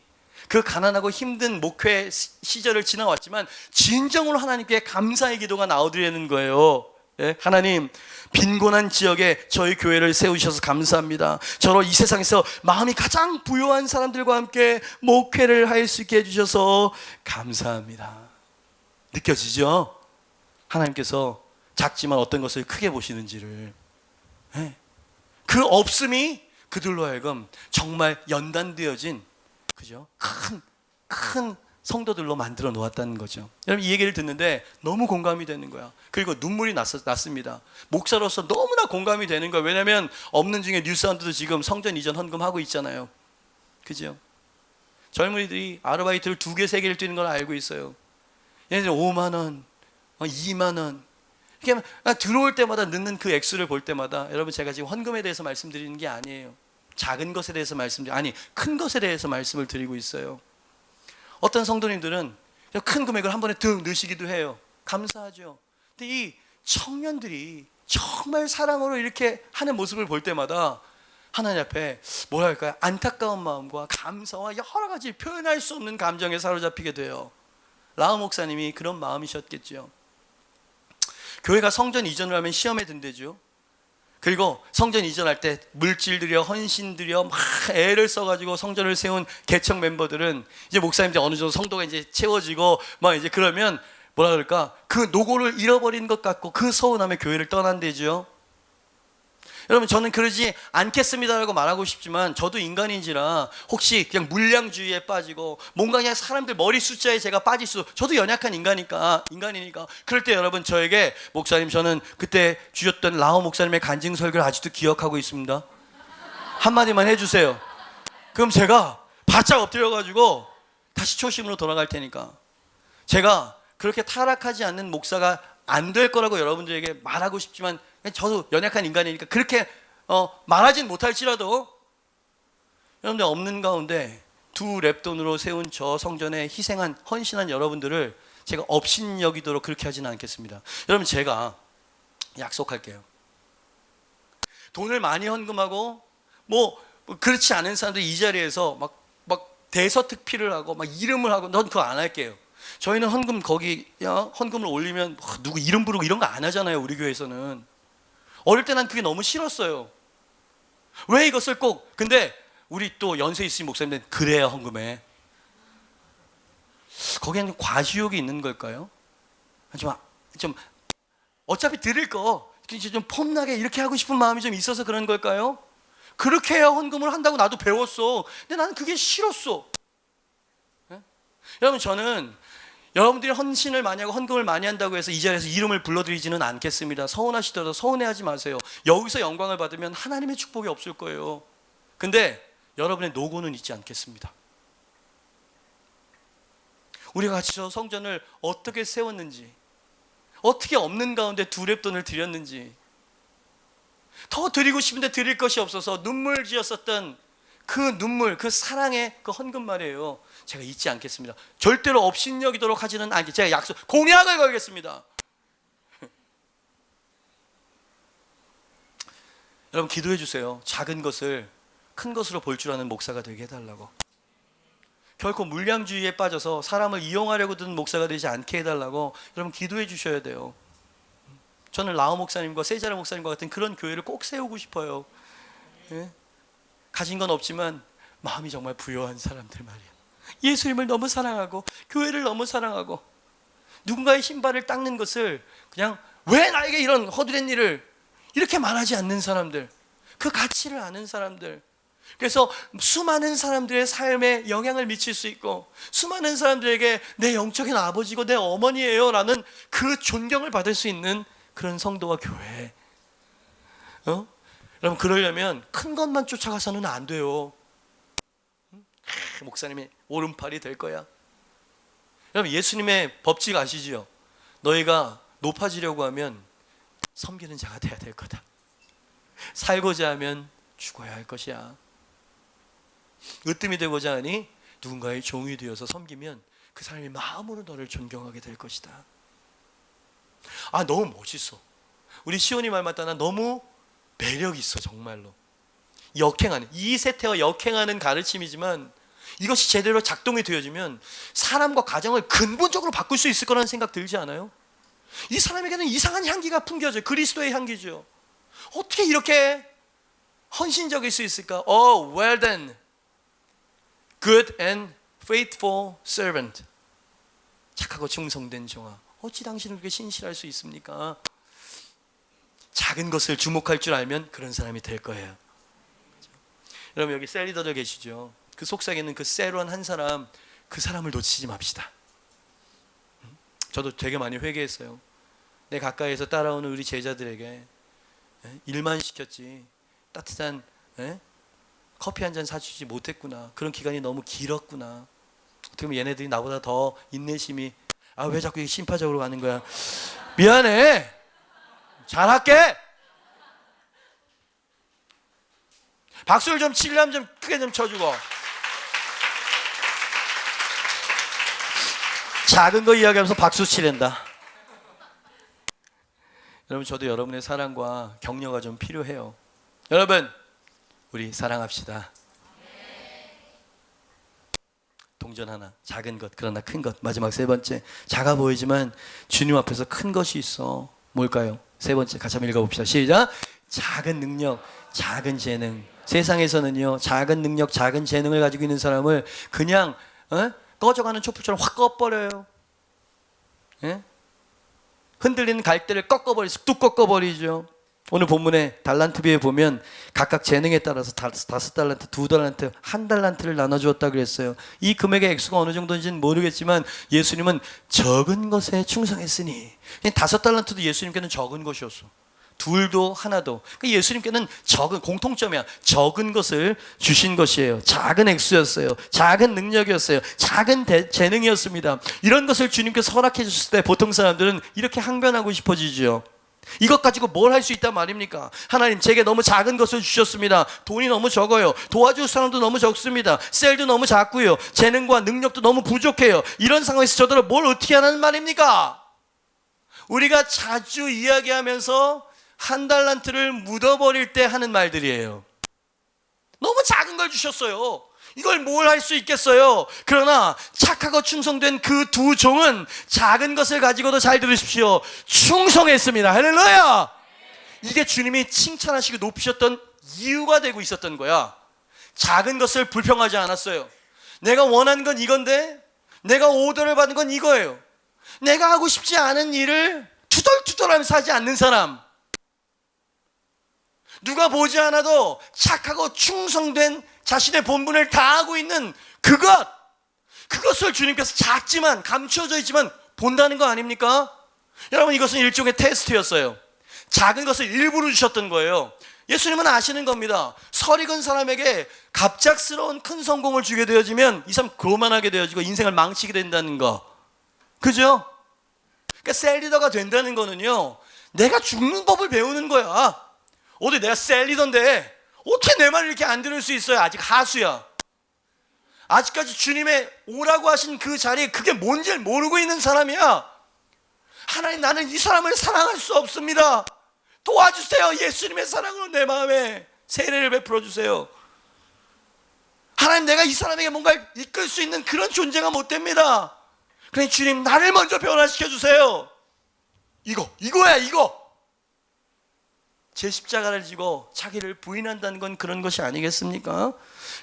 그 가난하고 힘든 목회 시절을 지나왔지만 진정으로 하나님께 감사의 기도가 나오드리는 거예요. 예? 하나님, 빈곤한 지역에 저희 교회를 세우셔서 감사합니다. 저로 이 세상에서 마음이 가장 부요한 사람들과 함께 목회를 할 수 있게 해주셔서 감사합니다. 느껴지죠? 하나님께서 작지만 어떤 것을 크게 보시는지를. 예? 그 없음이 그들로 하여금 정말 연단되어진, 그죠? 큰 성도들로 만들어 놓았다는 거죠. 여러분, 이 얘기를 듣는데 너무 공감이 되는 거야. 그리고 눈물이 났습니다. 목사로서 너무나 공감이 되는 거야. 왜냐하면 없는 중에 뉴사운드도 지금 성전 이전 헌금하고 있잖아요. 그죠? 젊은이들이 아르바이트를 2개, 3개를 뛰는 걸 알고 있어요. 얘네들 5만 원, 2만 원. 이렇게 들어올 때마다 넣는 그 액수를 볼 때마다, 여러분, 제가 지금 헌금에 대해서 말씀드리는 게 아니에요. 작은 것에 대해서 큰 것에 대해서 말씀을 드리고 있어요. 어떤 성도님들은 큰 금액을 한 번에 득 넣으시기도 해요. 감사하죠. 근데 이 청년들이 정말 사랑으로 이렇게 하는 모습을 볼 때마다 하나님 앞에 뭐랄까요? 안타까운 마음과 감사와 여러 가지 표현할 수 없는 감정에 사로잡히게 돼요. 라우 목사님이 그런 마음이셨겠죠. 교회가 성전 이전을 하면 시험에 든대죠. 그리고 성전 이전할 때 물질 들여, 헌신 들여 막 애를 써가지고 성전을 세운 개척 멤버들은 이제 목사님들 어느 정도 성도가 이제 채워지고 막 이제 그러면 뭐라 그럴까? 그 노고를 잃어버린 것 같고 그 서운함에 교회를 떠난대죠. 여러분, 저는 그러지 않겠습니다라고 말하고 싶지만 저도 인간인지라 혹시 그냥 물량주의에 빠지고 뭔가 그냥 사람들 머리 숫자에 제가 빠질 수, 저도 연약한 인간이니까 그럴 때 여러분, 저에게 목사님, 저는 그때 주셨던 라오 목사님의 간증 설교를 아직도 기억하고 있습니다. 한마디만 해주세요. 그럼 제가 바짝 엎드려가지고 다시 초심으로 돌아갈 테니까. 제가 그렇게 타락하지 않는 목사가 안 될 거라고 여러분들에게 말하고 싶지만 저도 연약한 인간이니까 그렇게 말하진 못할지라도 여러분들 없는 가운데 2 랩돈으로 세운 저 성전에 희생한, 헌신한 여러분들을 제가 업신여기도록 그렇게 하지는 않겠습니다. 여러분, 제가 약속할게요. 돈을 많이 헌금하고 뭐 그렇지 않은 사람들이 이 자리에서 막 대서특필을 하고 막 이름을 하고, 넌 그거 안 할게요. 저희는 헌금 헌금을 올리면 누구 이름 부르고 이런 거 안 하잖아요. 우리 교회에서는. 어릴 때 난 그게 너무 싫었어요. 왜 이것을 꼭. 근데 우리 또 연세 있으신 목사님들은 그래야 헌금해. 거기에는 과시욕이 있는 걸까요? 좀 어차피 드릴 거 좀 폼나게 이렇게 하고 싶은 마음이 좀 있어서 그런 걸까요? 그렇게 해야 헌금을 한다고 나도 배웠어. 근데 나는 그게 싫었어. 네? 여러분, 저는 여러분들이 헌신을 많이 하고 헌금을 많이 한다고 해서 이 자리에서 이름을 불러드리지는 않겠습니다. 서운하시더라도 서운해하지 마세요. 여기서 영광을 받으면 하나님의 축복이 없을 거예요. 근데 여러분의 노고는 잊지 않겠습니다. 우리가 같이 저 성전을 어떻게 세웠는지, 어떻게 없는 가운데 2 랩돈을 드렸는지, 더 드리고 싶은데 드릴 것이 없어서 눈물 지었었던 그 눈물, 그 사랑의 그 헌금 말이에요. 제가 잊지 않겠습니다. 절대로 업신여기도록 하지는 않게 제가 공약을 걸겠습니다. 여러분, 기도해 주세요. 작은 것을 큰 것으로 볼 줄 아는 목사가 되게 해달라고. 결코 물량주의에 빠져서 사람을 이용하려고 드는 목사가 되지 않게 해달라고 여러분 기도해 주셔야 돼요. 저는 라오 목사님과 세자라 목사님과 같은 그런 교회를 꼭 세우고 싶어요. 예? 가진 건 없지만 마음이 정말 부요한 사람들 말이야. 예수님을 너무 사랑하고 교회를 너무 사랑하고 누군가의 신발을 닦는 것을 그냥 왜 나에게 이런 허드렛 일을 이렇게 말하지 않는 사람들, 그 가치를 아는 사람들. 그래서 수많은 사람들의 삶에 영향을 미칠 수 있고 수많은 사람들에게 내 영적인 아버지고 내 어머니예요 라는 그 존경을 받을 수 있는 그런 성도와 교회. 여러분, 그러려면 큰 것만 쫓아가서는 안 돼요. 목사님이 오른팔이 될 거야. 여러분, 예수님의 법칙 아시죠? 너희가 높아지려고 하면 섬기는 자가 돼야 될 거다. 살고자 하면 죽어야 할 것이야. 으뜸이 되고자 하니 누군가의 종이 되어서 섬기면 그 사람이 마음으로 너를 존경하게 될 것이다. 아, 너무 멋있어. 우리 시온이 말 맞다. 나 너무 매력 있어. 정말로 역행하는, 이 세태와 역행하는 가르침이지만 이것이 제대로 작동이 되어지면 사람과 가정을 근본적으로 바꿀 수 있을 거라는 생각 들지 않아요? 이 사람에게는 이상한 향기가 풍겨져요. 그리스도의 향기죠. 어떻게 이렇게 헌신적일 수 있을까? Oh, well then, good and faithful servant. 착하고 충성된 종아, 어찌 당신은 그렇게 신실할 수 있습니까? 작은 것을 주목할 줄 알면 그런 사람이 될 거예요. 여러분, 여기 셀 리더들 계시죠? 그 속삭이는 있는 그 셀원 한 사람, 그 사람을 놓치지 맙시다. 저도 되게 많이 회개했어요. 내 가까이에서 따라오는 우리 제자들에게 일만 시켰지 따뜻한 커피 한 잔 사주지 못했구나. 그런 기간이 너무 길었구나. 어떻게 보면 얘네들이 나보다 더 인내심이, 아, 왜 자꾸 심파적으로 가는 거야? 미안해. 잘할게. 박수를 좀 치려면 좀 크게 좀 쳐주고. 작은 거 이야기하면서 박수 치랜다. 여러분, 저도 여러분의 사랑과 격려가 좀 필요해요. 여러분, 우리 사랑합시다. 동전 하나, 작은 것, 그러나 큰 것. 마지막 세 번째, 작아 보이지만 주님 앞에서 큰 것이 있어. 뭘까요? 세 번째, 같이 한번 읽어봅시다. 시작. 작은 능력, 작은 재능. 세상에서는요, 작은 능력, 작은 재능을 가지고 있는 사람을 그냥 꺼져가는 촛불처럼 확 꺼버려요. 흔들리는 갈대를 뚝 꺾어버리죠. 오늘 본문에 달란트비에 보면 각각 재능에 따라서 5달란트, 2달란트, 1달란트를 나눠주었다 그랬어요. 이 금액의 액수가 어느 정도인지는 모르겠지만 예수님은 적은 것에 충성했으니, 5달란트도 예수님께는 적은 것이었어. 2도 하나도. 그러니까 예수님께는 적은, 공통점이야. 적은 것을 주신 것이에요. 작은 액수였어요. 작은 능력이었어요. 작은 재능이었습니다. 이런 것을 주님께서 허락해 주셨을 때 보통 사람들은 이렇게 항변하고 싶어지죠. 이것 가지고 뭘 할 수 있단 말입니까? 하나님, 제게 너무 작은 것을 주셨습니다. 돈이 너무 적어요. 도와줄 사람도 너무 적습니다. 셀도 너무 작고요. 재능과 능력도 너무 부족해요. 이런 상황에서 저들은 뭘 어떻게 하는 말입니까? 우리가 자주 이야기하면서 1달란트를 묻어버릴 때 하는 말들이에요. 너무 작은 걸 주셨어요. 이걸 뭘 할 수 있겠어요? 그러나 착하고 충성된 그 2 종은 작은 것을 가지고도, 잘 들으십시오, 충성했습니다. 할렐루야! 이게 주님이 칭찬하시고 높이셨던 이유가 되고 있었던 거야. 작은 것을 불평하지 않았어요. 내가 원한 건 이건데, 내가 오더를 받은 건 이거예요. 내가 하고 싶지 않은 일을 투덜투덜하면서 하지 않는 사람, 누가 보지 않아도 착하고 충성된 자신의 본분을 다하고 있는 그것을 주님께서 작지만, 감춰져 있지만 본다는 거 아닙니까? 여러분, 이것은 일종의 테스트였어요. 작은 것을 일부러 주셨던 거예요. 예수님은 아시는 겁니다. 설익은 사람에게 갑작스러운 큰 성공을 주게 되어지면 이 사람 교만하게 되어지고 인생을 망치게 된다는 거, 그죠? 그러니까 셀리더가 된다는 거는요, 내가 죽는 법을 배우는 거야. 어디 내가 셀리더인데 어떻게 내 말을 이렇게 안 들을 수 있어요? 아직 하수야. 아직까지 주님의 오라고 하신 그 자리에 그게 뭔지를 모르고 있는 사람이야. 하나님, 나는 이 사람을 사랑할 수 없습니다. 도와주세요. 예수님의 사랑으로 내 마음에 세례를 베풀어 주세요. 하나님, 내가 이 사람에게 뭔가를 이끌 수 있는 그런 존재가 못 됩니다. 그러니 주님, 나를 먼저 변화시켜 주세요. 이거야. 제 십자가를 지고 자기를 부인한다는 건 그런 것이 아니겠습니까?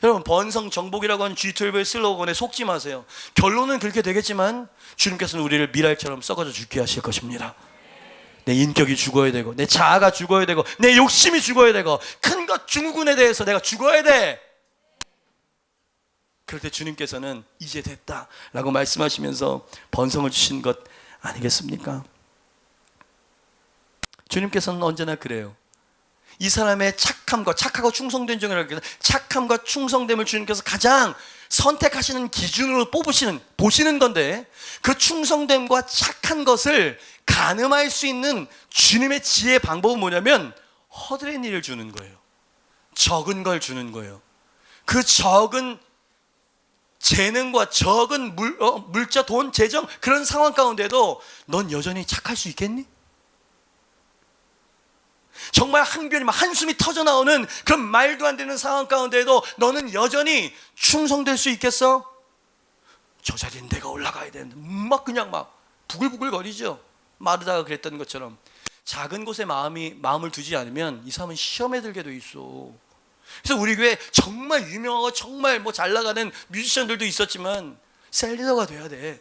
여러분, 번성정복이라고 하는 G12의 슬로건에 속지 마세요. 결론은 그렇게 되겠지만 주님께서는 우리를 미랄처럼 썩어져 죽게 하실 것입니다. 내 인격이 죽어야 되고, 내 자아가 죽어야 되고, 내 욕심이 죽어야 되고, 큰 것 증후군에 대해서 내가 죽어야 돼. 그럴 때 주님께서는 이제 됐다라고 말씀하시면서 번성을 주신 것 아니겠습니까? 주님께서는 언제나 그래요. 이 사람의 착하고 충성된 종이라고 해서 착함과 충성됨을 주님께서 가장 선택하시는 기준으로 보시는 건데, 그 충성됨과 착한 것을 가늠할 수 있는 주님의 지혜의 방법은 뭐냐면 허드렛 일을 주는 거예요. 적은 걸 주는 거예요. 그 적은 재능과 적은 물자, 돈, 재정, 그런 상황 가운데도 넌 여전히 착할 수 있겠니? 정말 항변이 막 한숨이 터져 나오는 그런 말도 안 되는 상황 가운데에도 너는 여전히 충성될 수 있겠어? 저 자리는 내가 올라가야 되는데 막 그냥 막 부글부글 거리죠. 마르다가 그랬던 것처럼 작은 곳에 마음을 두지 않으면 이 사람은 시험에 들게 돼 있어. 그래서 우리 교회 정말 유명하고 정말 뭐 잘 나가는 뮤지션들도 있었지만 셀리더가 돼야 돼.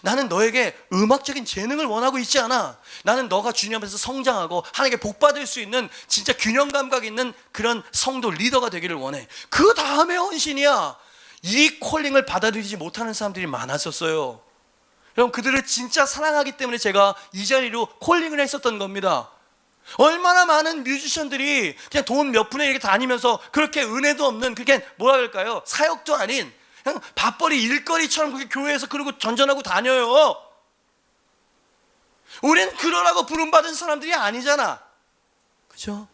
나는 너에게 음악적인 재능을 원하고 있지 않아. 나는 너가 주님 앞에서 성장하고 하나님께 복받을 수 있는 진짜 균형 감각 있는 그런 성도 리더가 되기를 원해. 그 다음에 헌신이야. 이 콜링을 받아들이지 못하는 사람들이 많았었어요. 여러분, 그들을 진짜 사랑하기 때문에 제가 이 자리로 콜링을 했었던 겁니다. 얼마나 많은 뮤지션들이 그냥 돈 몇 푼에 이렇게 다니면서 그렇게 은혜도 없는, 그게 뭐라 그럴까요? 사역도 아닌 그냥 밥벌이 일거리처럼 그렇게 교회에서 그러고 전전하고 다녀요. 우린 그러라고 부름받은 사람들이 아니잖아. 그죠?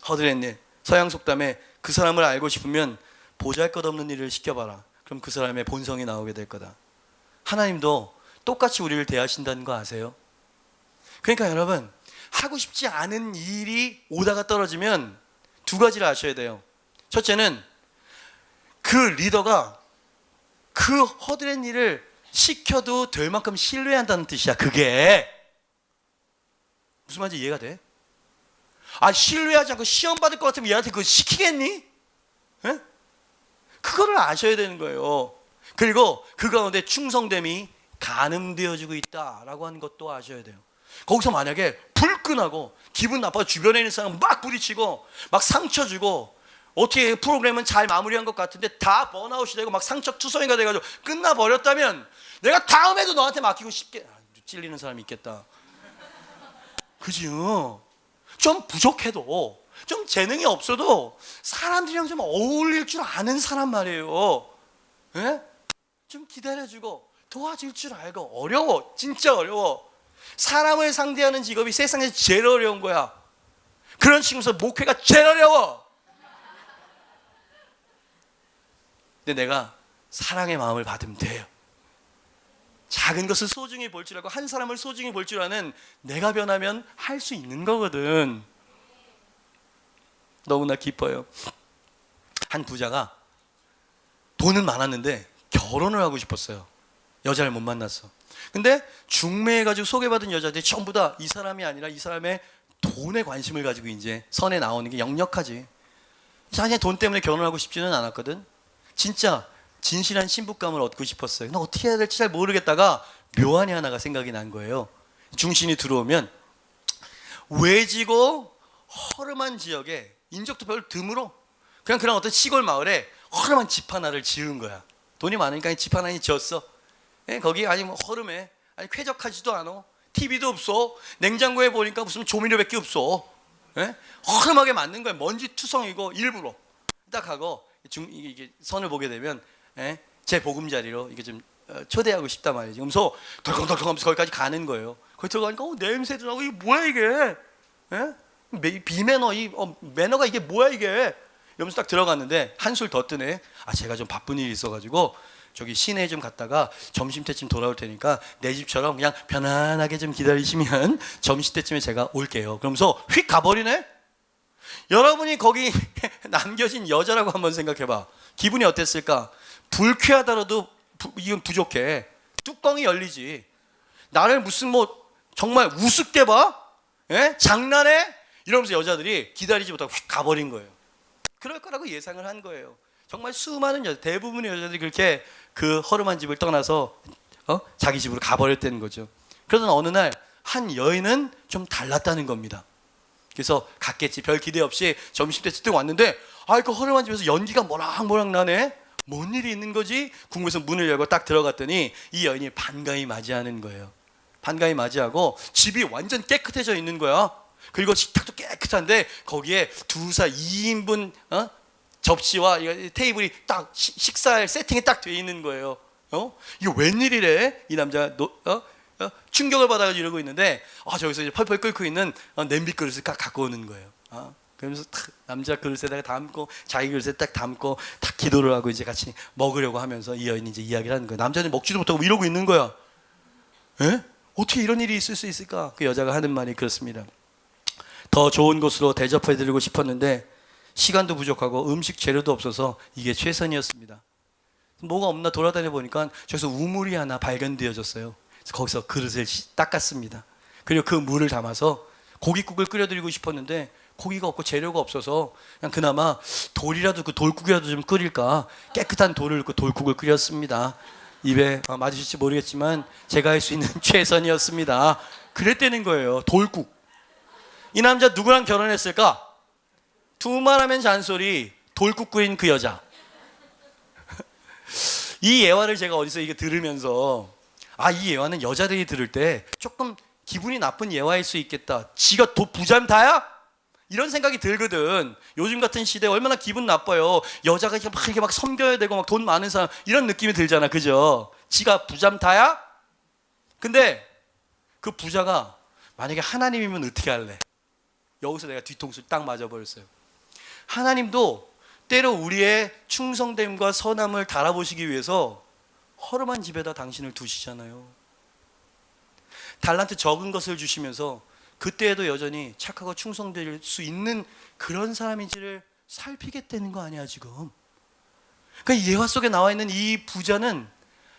허드렛일 서양 속담에 그 사람을 알고 싶으면 보잘것없는 일을 시켜봐라. 그럼 그 사람의 본성이 나오게 될 거다. 하나님도 똑같이 우리를 대하신다는 거 아세요? 그러니까 여러분, 하고 싶지 않은 일이 오다가 떨어지면 두 가지를 아셔야 돼요. 첫째는 그 리더가 그 허드렛 일을 시켜도 될 만큼 신뢰한다는 뜻이야. 그게 무슨 말인지 이해가 돼? 아, 신뢰하지 않고 시험 받을 것 같으면 얘한테 그거 시키겠니? 에? 그거를 아셔야 되는 거예요. 그리고 그 가운데 충성됨이 가늠되어지고 있다라고 하는 것도 아셔야 돼요. 거기서 만약에 불끈하고 기분 나빠서 주변에 있는 사람 막 부딪히고 막 상처 주고 어떻게 프로그램은 잘 마무리한 것 같은데 다 번아웃이 되고 막 상처투성이가 돼가지고 끝나버렸다면 내가 다음에도 너한테 맡기고 싶게 찔리는 사람이 있겠다. 그죠? 좀 부족해도 좀 재능이 없어도 사람들이랑 좀 어울릴 줄 아는 사람 말이에요. 예? 좀 기다려주고 도와줄 줄 알고. 어려워. 진짜 어려워. 사람을 상대하는 직업이 세상에서 제일 어려운 거야. 그런 식으로 목회가 제일 어려워. 근데 내가 사랑의 마음을 받으면 돼요. 작은 것을 소중히 볼 줄 알고 한 사람을 소중히 볼 줄 아는 내가 변하면 할 수 있는 거거든. 너무나 기뻐요. 한 부자가 돈은 많았는데 결혼을 하고 싶었어요. 여자를 못 만났어. 근데 중매해가지고 소개받은 여자들이 전부 다 이 사람이 아니라 이 사람의 돈에 관심을 가지고 이제 선에 나오는 게 역력하지. 자기 돈 때문에 결혼하고 싶지는 않았거든. 진짜 진실한 신부감을 얻고 싶었어요. 나 어떻게 해야 될지 잘 모르겠다가 묘안이 하나가 생각이 난 거예요. 중신이 들어오면 외지고 허름한 지역에 인적도 별로 드물어. 그냥 어떤 시골 마을에 허름한 집 하나를 지은 거야. 돈이 많으니까 집 하나 지었어. 거기 아니면 허름해. 아니 쾌적하지도 않아. TV도 없어. 냉장고에 보니까 무슨 조미료밖에 없어. 허름하게 만든 거야. 먼지 투성이고 일부러. 딱 하고 이게 선을 보게 되면 제 보금자리로 이게 좀 초대하고 싶단 말이지. 그러면서 덜컹덜컹 하면서 거기까지 가는 거예요. 거기 들어가니까 냄새도 나고 이게 뭐야 이게? 비매너, 매너가 이게 뭐야 이게? 이러면서 딱 들어갔는데 한술 더 뜨네. 아, 제가 좀 바쁜 일이 있어가지고 저기 시내에 좀 갔다가 점심때쯤 돌아올 테니까 내 집처럼 그냥 편안하게 좀 기다리시면 점심때쯤에 제가 올게요. 그러면서 휙 가버리네? 여러분이 거기 남겨진 여자라고 한번 생각해봐. 기분이 어땠을까? 불쾌하더라도 이건 부족해. 뚜껑이 열리지. 나를 무슨 정말 우습게 봐? 장난해? 이러면서 여자들이 기다리지 못하고 휙 가버린 거예요. 그럴 거라고 예상을 한 거예요. 정말 수많은 대부분의 여자들이 그렇게 그 허름한 집을 떠나서 자기 집으로 가버렸다는 거죠. 그러던 어느 날 한 여인은 좀 달랐다는 겁니다. 그래서 갔겠지. 별 기대 없이 점심때쯤 왔는데 그 허름한 집에서 연기가 모락모락 나네. 뭔 일이 있는 거지? 궁금해서 문을 열고 딱 들어갔더니 이 여인이 반가이 맞이하는 거예요. 반가이 맞이하고 집이 완전 깨끗해져 있는 거야. 그리고 식탁도 깨끗한데 거기에 2인분 접시와 테이블이 딱 식사할 세팅이 딱 돼 있는 거예요. 이거 웬일이래? 이 남자 충격을 받아가지고 이러고 있는데 저기서 이제 펄펄 끓고 있는 냄비 그릇을 딱 갖고 오는 거예요. 그러면서 남자 그릇에다가 담고 자기 그릇에 딱 담고 딱 기도를 하고 이제 같이 먹으려고 하면서 이 여인이 이제 이야기를 하는 거예요. 남자는 먹지도 못하고 이러고 있는 거야. 어떻게 이런 일이 있을 수 있을까? 그 여자가 하는 말이 그렇습니다. 더 좋은 곳으로 대접해드리고 싶었는데 시간도 부족하고 음식 재료도 없어서 이게 최선이었습니다. 뭐가 없나 돌아다녀 보니까 저기서 우물이 하나 발견되어졌어요. 그래서 거기서 그릇을 닦았습니다. 그리고 그 물을 담아서 고깃국을 끓여드리고 싶었는데 고기가 없고 재료가 없어서 그냥 그나마 돌이라도 그 돌국이라도 좀 끓일까 깨끗한 돌을 그 돌국을 끓였습니다. 입에 맞으실지 모르겠지만 제가 할 수 있는 최선이었습니다. 그랬다는 거예요. 돌국. 이 남자 누구랑 결혼했을까? 두말하면 잔소리 돌국 끓인 그 여자. 이 예화를 제가 어디서 이게 들으면서 이 예화는 여자들이 들을 때 조금 기분이 나쁜 예화일 수 있겠다. 지가 부잠다야? 이런 생각이 들거든. 요즘 같은 시대에 얼마나 기분 나빠요. 여자가 이렇게 막 섬겨야 되고 막 돈 많은 사람 이런 느낌이 들잖아. 그죠? 지가 부잠다야? 근데 그 부자가 만약에 하나님이면 어떻게 할래? 여기서 내가 뒤통수를 딱 맞아버렸어요. 하나님도 때로 우리의 충성됨과 선함을 달아보시기 위해서 허름한 집에다 당신을 두시잖아요. 달란트 적은 것을 주시면서 그때에도 여전히 착하고 충성될 수 있는 그런 사람인지를 살피겠다는 거 아니야 지금. 그러니까 예화 속에 나와 있는 이 부자는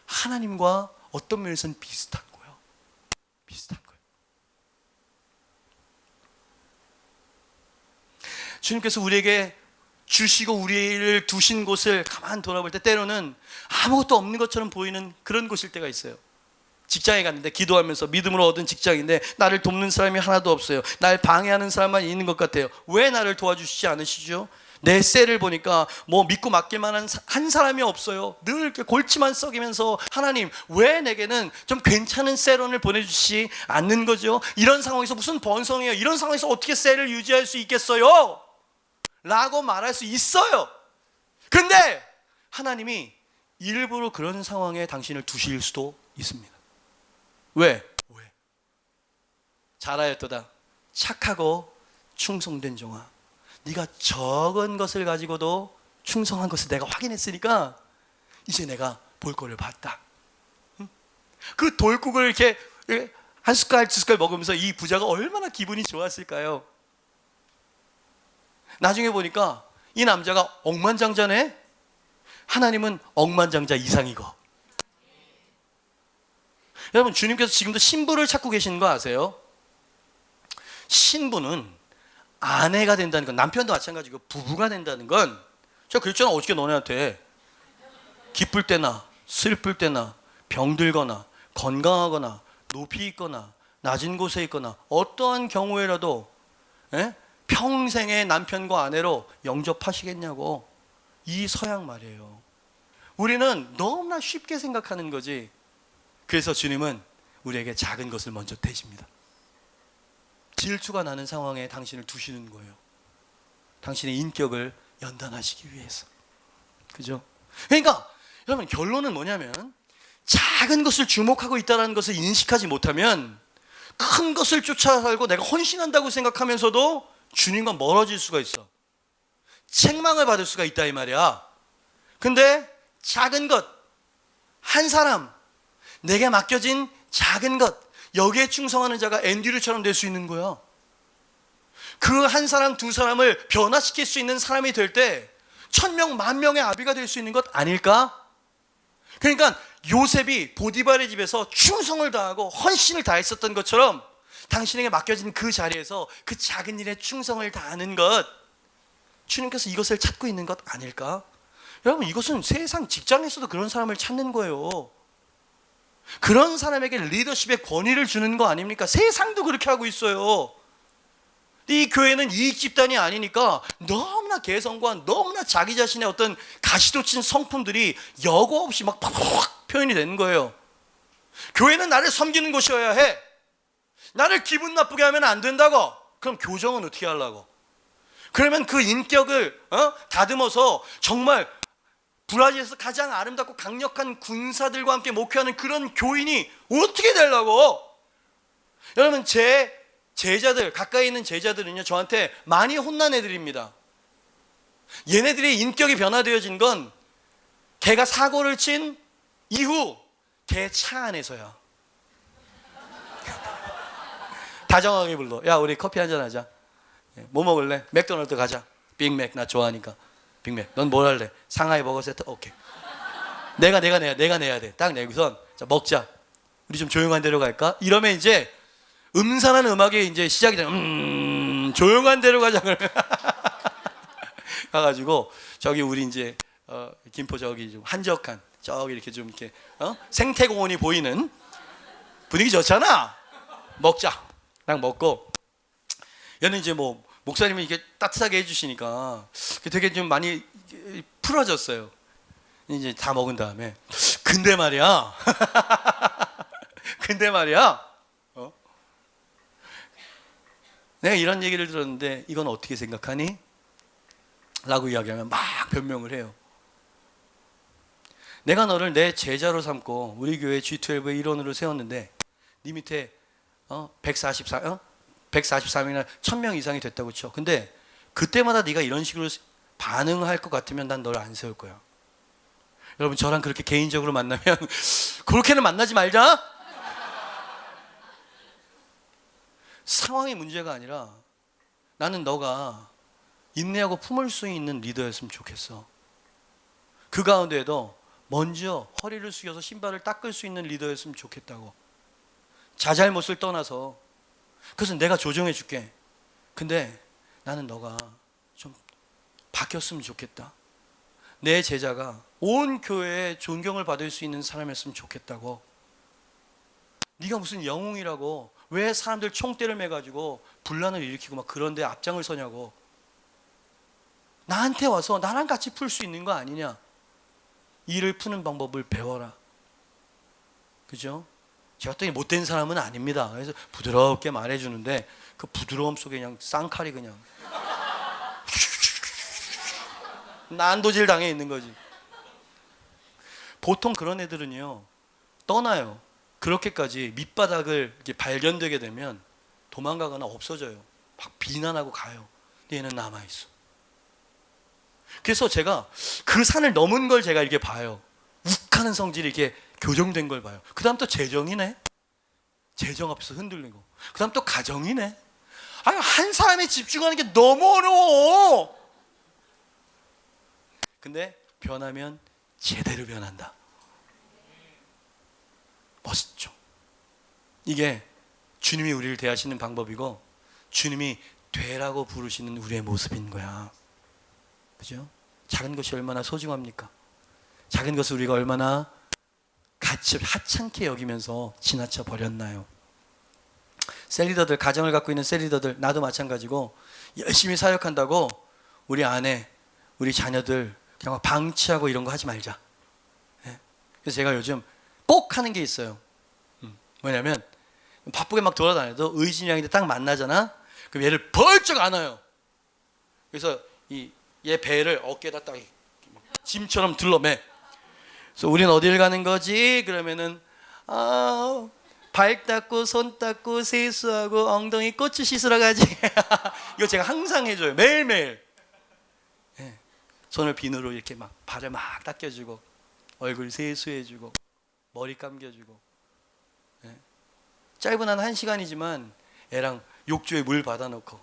하나님과 어떤 면에서는 비슷한 거예요. 비슷한 거예요. 주님께서 우리에게 주시고 우리를 두신 곳을 가만 돌아볼 때 때로는 아무것도 없는 것처럼 보이는 그런 곳일 때가 있어요. 직장에 갔는데 기도하면서 믿음으로 얻은 직장인데 나를 돕는 사람이 하나도 없어요. 날 방해하는 사람만 있는 것 같아요. 왜 나를 도와주시지 않으시죠? 내 셀을 보니까 뭐 믿고 맡길 만한 한 사람이 없어요. 늘 이렇게 골치만 썩이면서 하나님 왜 내게는 좀 괜찮은 셀원을 보내주시지 않는 거죠? 이런 상황에서 무슨 번성이에요. 이런 상황에서 어떻게 셀을 유지할 수 있겠어요? 라고 말할 수 있어요. 근데 하나님이 일부러 그런 상황에 당신을 두실 수도 있습니다. 왜? 잘하였도다 착하고 충성된 종아, 네가 적은 것을 가지고도 충성한 것을 내가 확인했으니까 이제 내가 볼 거를 봤다. 그 돌국을 이렇게 한 숟갈 두 숟갈 먹으면서 이 부자가 얼마나 기분이 좋았을까요? 나중에 보니까 이 남자가 억만장자네. 하나님은 억만장자 이상이고. 여러분, 주님께서 지금도 신부를 찾고 계시는 거 아세요? 신부는 아내가 된다는 건, 남편도 마찬가지고 부부가 된다는 건, 제가 그랬잖아 어저께 너네한테. 기쁠 때나 슬플 때나 병들거나 건강하거나 높이 있거나 낮은 곳에 있거나 어떠한 경우에라도 평생의 남편과 아내로 영접하시겠냐고. 이 서양 말이에요. 우리는 너무나 쉽게 생각하는 거지. 그래서 주님은 우리에게 작은 것을 먼저 대십니다. 질투가 나는 상황에 당신을 두시는 거예요. 당신의 인격을 연단하시기 위해서. 그죠? 그러니까 여러분, 결론은 뭐냐면 작은 것을 주목하고 있다는 것을 인식하지 못하면 큰 것을 쫓아 살고 내가 헌신한다고 생각하면서도 주님과 멀어질 수가 있어. 책망을 받을 수가 있다 이 말이야. 근데 작은 것, 한 사람, 내게 맡겨진 작은 것, 여기에 충성하는 자가 앤드류처럼 될 수 있는 거야. 그 한 사람 두 사람을 변화시킬 수 있는 사람이 될 때 1000명 만명의 아비가 될 수 있는 것 아닐까? 그러니까 요셉이 보디발의 집에서 충성을 다하고 헌신을 다했었던 것처럼 당신에게 맡겨진 그 자리에서 그 작은 일에 충성을 다하는 것, 주님께서 이것을 찾고 있는 것 아닐까? 여러분, 이것은 세상 직장에서도 그런 사람을 찾는 거예요. 그런 사람에게 리더십의 권위를 주는 거 아닙니까? 세상도 그렇게 하고 있어요. 이 교회는 이익 집단이 아니니까 너무나 개성과 너무나 자기 자신의 어떤 가시돋친 성품들이 여과 없이 막 팍팍 표현이 되는 거예요. 교회는 나를 섬기는 곳이어야 해. 나를 기분 나쁘게 하면 안 된다고. 그럼 교정은 어떻게 하려고? 그러면 그 인격을 다듬어서 정말 브라질에서 가장 아름답고 강력한 군사들과 함께 목회하는 그런 교인이 어떻게 되려고? 여러분, 제 제자들, 가까이 있는 제자들은요, 저한테 많이 혼난 애들입니다. 얘네들의 인격이 변화되어진 건 걔가 사고를 친 이후 걔 차 안에서야. 다정하게 불러. 야, 우리 커피 한잔 하자. 뭐 먹을래? 맥도날드 가자. 빅맥 나 좋아하니까. 빅맥. 넌 뭘 할래? 상하이 버거 세트? 오케이. 내가 내야 돼. 딱 내고선 자, 먹자. 우리 좀 조용한 데로 갈까? 이러면 이제 음산한 음악이 이제 시작이 돼. 조용한 데로 가자. 가가지고 저기 우리 이제 김포 저기 좀 한적한 저기 이렇게 좀 이렇게 생태공원이 보이는 분위기 좋잖아. 먹자. 딱 먹고 얘는 이제 뭐 목사님이 이렇게 따뜻하게 해주시니까 되게 좀 많이 풀어졌어요. 이제 다 먹은 다음에 근데 말이야 내가 이런 얘기를 들었는데 이건 어떻게 생각하니? 라고 이야기하면 막 변명을 해요. 내가 너를 내 제자로 삼고 우리 교회 G12의 일원으로 세웠는데 네 밑에 143명이나 1000명 이상이 됐다고 쳐. 근데 그때마다 네가 이런 식으로 반응할 것 같으면 난 너를 안 세울 거야. 여러분 저랑 그렇게 개인적으로 만나면 그렇게는 만나지 말자. 상황이 문제가 아니라 나는 너가 인내하고 품을 수 있는 리더였으면 좋겠어. 그 가운데에도 먼저 허리를 숙여서 신발을 닦을 수 있는 리더였으면 좋겠다고. 자잘못을 떠나서 그래서 내가 조정해 줄게. 근데 나는 너가 좀 바뀌었으면 좋겠다. 내 제자가 온 교회에 존경을 받을 수 있는 사람이었으면 좋겠다고. 네가 무슨 영웅이라고 왜 사람들 총대를 매가지고 분란을 일으키고 막 그런 데 앞장을 서냐고. 나한테 와서 나랑 같이 풀 수 있는 거 아니냐. 일을 푸는 방법을 배워라. 그죠? 제가 또 못된 사람은 아닙니다. 그래서 부드럽게 말해주는데 그 부드러움 속에 그냥 쌍칼이 그냥 난도질 당해 있는 거지. 보통 그런 애들은요 떠나요. 그렇게까지 밑바닥을 이렇게 발견되게 되면 도망가거나 없어져요. 막 비난하고 가요. 근데 얘는 남아있어. 그래서 제가 그 산을 넘은 걸 제가 이렇게 봐요. 욱하는 성질이 이렇게 교정된 걸 봐요. 그 다음 또 재정이네. 재정 앞에서 흔들리고. 그 다음 또 가정이네. 아니, 한 사람에 집중하는 게 너무 어려워. 근데 변하면 제대로 변한다. 멋있죠. 이게 주님이 우리를 대하시는 방법이고 주님이 되라고 부르시는 우리의 모습인 거야. 그죠? 작은 것이 얼마나 소중합니까? 작은 것을 우리가 얼마나 가치 하찮게 여기면서 지나쳐 버렸나요? 셀리더들, 가정을 갖고 있는 셀리더들, 나도 마찬가지고 열심히 사역한다고 우리 아내, 우리 자녀들 그냥 막 방치하고 이런 거 하지 말자. 그래서 제가 요즘 꼭 하는 게 있어요. 뭐냐면 바쁘게 막 돌아다녀도 의진이 형인데 딱 만나잖아. 그럼 얘를 벌쩍 안아요. 그래서 얘 배를 어깨에다 딱 짐처럼 들러매. 그래서 우린 어딜 가는 거지? 그러면은 발 닦고 손 닦고 세수하고 엉덩이 꼬치 씻으러 가지. 이거 제가 항상 해줘요. 매일매일. 네. 손을 비누로 이렇게 막 발을 막 닦여주고 얼굴 세수해주고 머리 감겨주고. 네. 짧은 한 1시간이지만 애랑 욕조에 물 받아놓고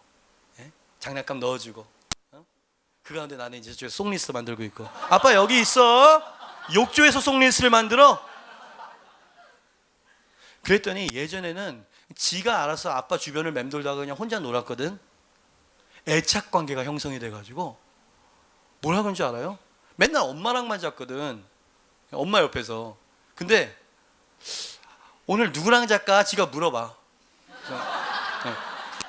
네? 장난감 넣어주고 그 가운데 나는 이제 저쪽에 송리스 만들고 있고. 아빠 여기 있어. 욕조에서 송리스를 만들어. 그랬더니 예전에는 지가 알아서 아빠 주변을 맴돌다가 그냥 혼자 놀았거든. 애착 관계가 형성이 돼가지고 뭘 하는 줄 알아요? 맨날 엄마랑만 잤거든. 엄마 옆에서. 근데 오늘 누구랑 잘까? 지가 물어봐.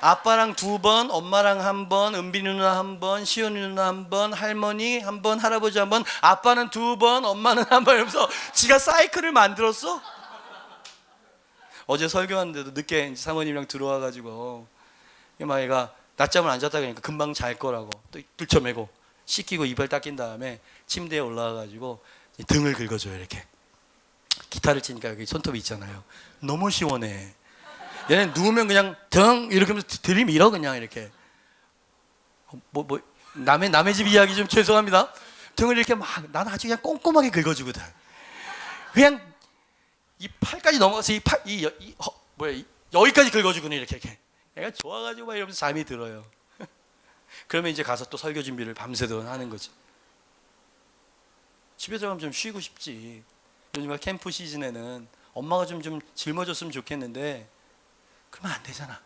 아빠랑 2번, 엄마랑 1번, 은비 누나 1번, 시온이 누나 1번, 할머니 1번, 할아버지 1번, 아빠는 2번, 엄마는 1번 이러면서 지가 사이클을 만들었어. 어제 설교하는데도 늦게 사모님이랑 들어와가지고 막 얘가 낮잠을 안 잤다 그러니까 금방 잘 거라고 또 들쳐매고 씻기고 이발 닦인 다음에 침대에 올라와가지고 등을 긁어줘요. 이렇게 기타를 치니까 여기 손톱이 있잖아요. 너무 시원해. 얘는 누우면 그냥 등 이렇게 하면서 들이밀어 그냥 이렇게. 남의 집 이야기 좀 죄송합니다. 등을 이렇게 막 나는 아주 그냥 꼼꼼하게 긁어주거든. 그냥 이 팔까지 넘어가서 여기까지 긁어주거든 이렇게. 애가 좋아가지고 막 이러면서 잠이 들어요. 그러면 이제 가서 또 설교 준비를 밤새도록 하는 거지. 집에 들어가면 좀 쉬고 싶지. 요즘 캠프 시즌에는 엄마가 좀 짊어졌으면 좋겠는데 그러면 안 되잖아.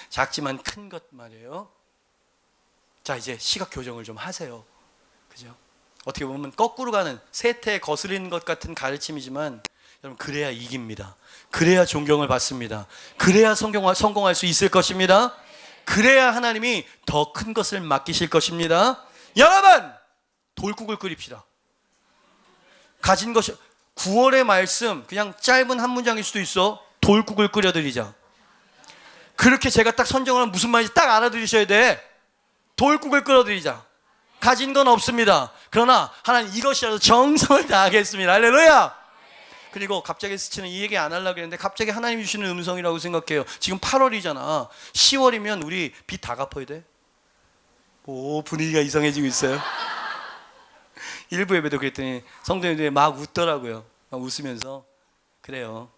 작지만 큰 것 말이에요. 자, 이제 시각 교정을 좀 하세요. 그죠? 어떻게 보면 거꾸로 가는 세태에 거스리는 것 같은 가르침이지만 여러분, 그래야 이깁니다. 그래야 존경을 받습니다. 그래야 성공할 수 있을 것입니다. 그래야 하나님이 더 큰 것을 맡기실 것입니다. 여러분, 돌국을 끓입시다. 가진 것이 9월의 말씀 그냥 짧은 한 문장일 수도 있어. 돌국을 끓여드리자. 그렇게 제가 딱 선정을 하면 무슨 말인지 딱 알아들으셔야 돼. 돌국을 끓여드리자. 가진 건 없습니다. 그러나 하나님 이것이라도 정성을 다하겠습니다. 할렐루야. 그리고 갑자기 스치는 이 얘기 안 하려고 했는데 갑자기 하나님이 주시는 음성이라고 생각해요. 지금 8월이잖아. 10월이면 우리 빚 다 갚아야 돼. 오, 분위기가 이상해지고 있어요. 일부 예배도 그랬더니 성도님들이 막 웃더라고요. 막 웃으면서. 그래요.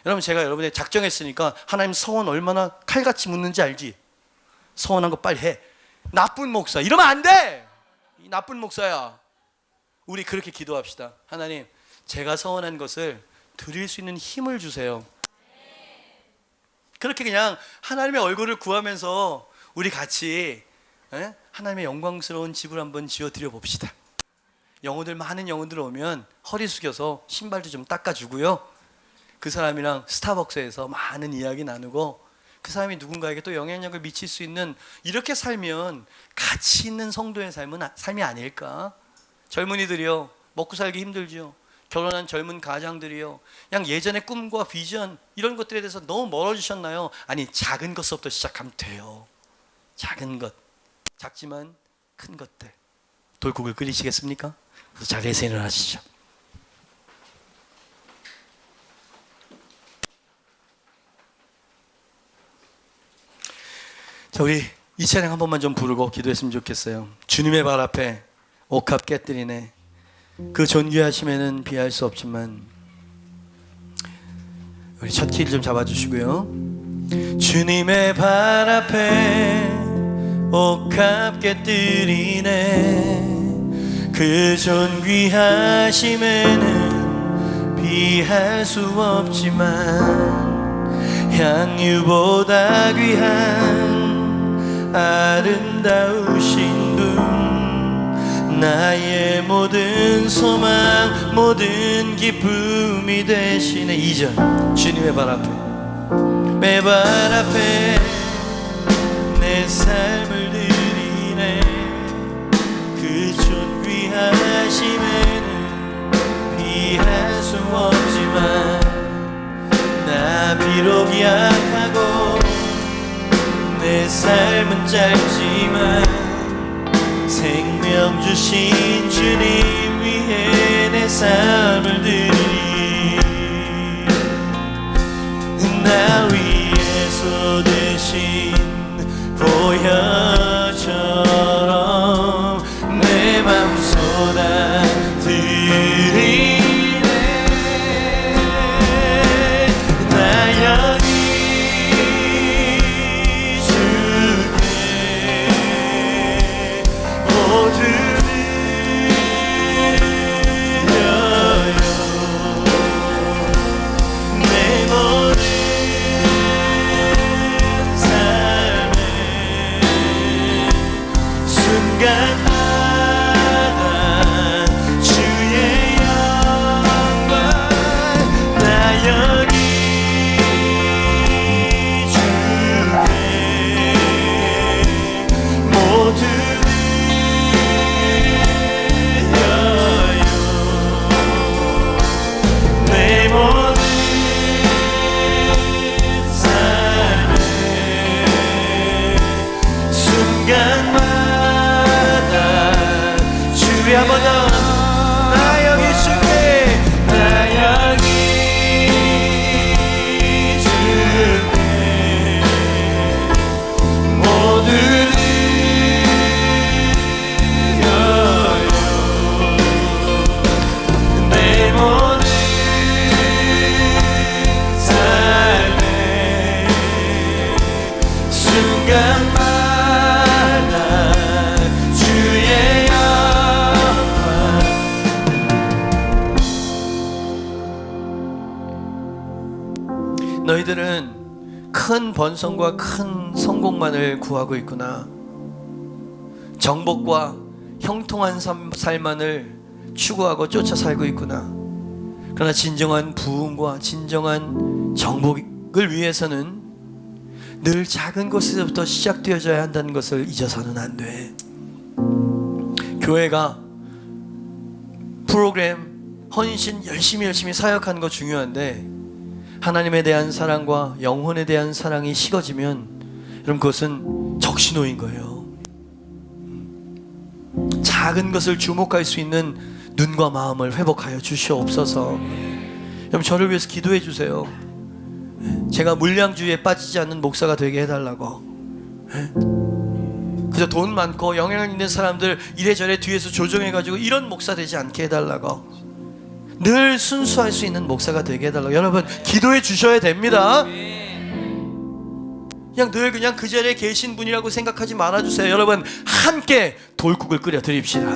여러분, 제가 여러분의 작정했으니까 하나님 서원 얼마나 칼같이 묻는지 알지? 서원한 거 빨리 해. 나쁜 목사 이러면 안 돼. 이 나쁜 목사야. 우리 그렇게 기도합시다. 하나님, 제가 서원한 것을 드릴 수 있는 힘을 주세요. 그렇게 그냥 하나님의 얼굴을 구하면서 우리 같이 하나님의 영광스러운 집을 한번 지어드려 봅시다. 많은 영혼들 오면 허리 숙여서 신발도 좀 닦아주고요, 그 사람이랑 스타벅스에서 많은 이야기 나누고 그 사람이 누군가에게 또 영향력을 미칠 수 있는, 이렇게 살면 가치 있는 성도의 삶이 아닐까? 젊은이들이요, 먹고 살기 힘들죠. 결혼한 젊은 가장들이요, 그냥 예전의 꿈과 비전 이런 것들에 대해서 너무 멀어지셨나요? 아니, 작은 것부터 시작하면 돼요. 작은 것, 작지만 큰 것들. 돌국을 끓이시겠습니까? 자리에서 일어나시죠. 자, 우리 이 찬양 한 번만 좀 부르고 기도했으면 좋겠어요. 주님의 발 앞에 옥합 깨뜨리네. 그 존귀하심에는 비할 수 없지만 우리 첫 키를 좀 잡아주시고요. 주님의 발 앞에 옥합 깨뜨리네. 그 존귀하심에는 비할 수 없지만 향유보다 귀한 아름다우신 분, 나의 모든 소망 모든 기쁨이 되시네. 2절 주님의 발 앞에, 내 발 앞에 내 삶을 드리네. 그 존귀하심에는 비할 수 없지만 나 비록 약하고 내 삶은 짧지만 생명 주신 주님 위해 내 삶을 드리리. 나 위에 쏟으신 보혈처럼 내 맘 쏟아 드리네. 나 여기 순간마다 큰 번성과 큰 성공만을 구하고 있구나. 정복과 형통한 삶만을 추구하고 쫓아 살고 있구나. 그러나 진정한 부흥과 진정한 정복을 위해서는 늘 작은 것에서부터 시작되어져야 한다는 것을 잊어서는 안 돼. 교회가 프로그램, 헌신, 열심히 사역하는 거 중요한데 하나님에 대한 사랑과 영혼에 대한 사랑이 식어지면 여러분 그것은 적신호인 거예요. 작은 것을 주목할 수 있는 눈과 마음을 회복하여 주시옵소서. 여러분 저를 위해서 기도해 주세요. 제가 물량주의에 빠지지 않는 목사가 되게 해달라고. 그저 돈 많고 영향력 있는 사람들 이래저래 뒤에서 조정해가지고 이런 목사 되지 않게 해달라고. 늘 순수할 수 있는 목사가 되게 해달라고. 여러분 기도해 주셔야 됩니다. 그냥 늘 그냥 그 자리에 계신 분이라고 생각하지 말아주세요. 여러분 함께 돌국을 끓여 드립시다.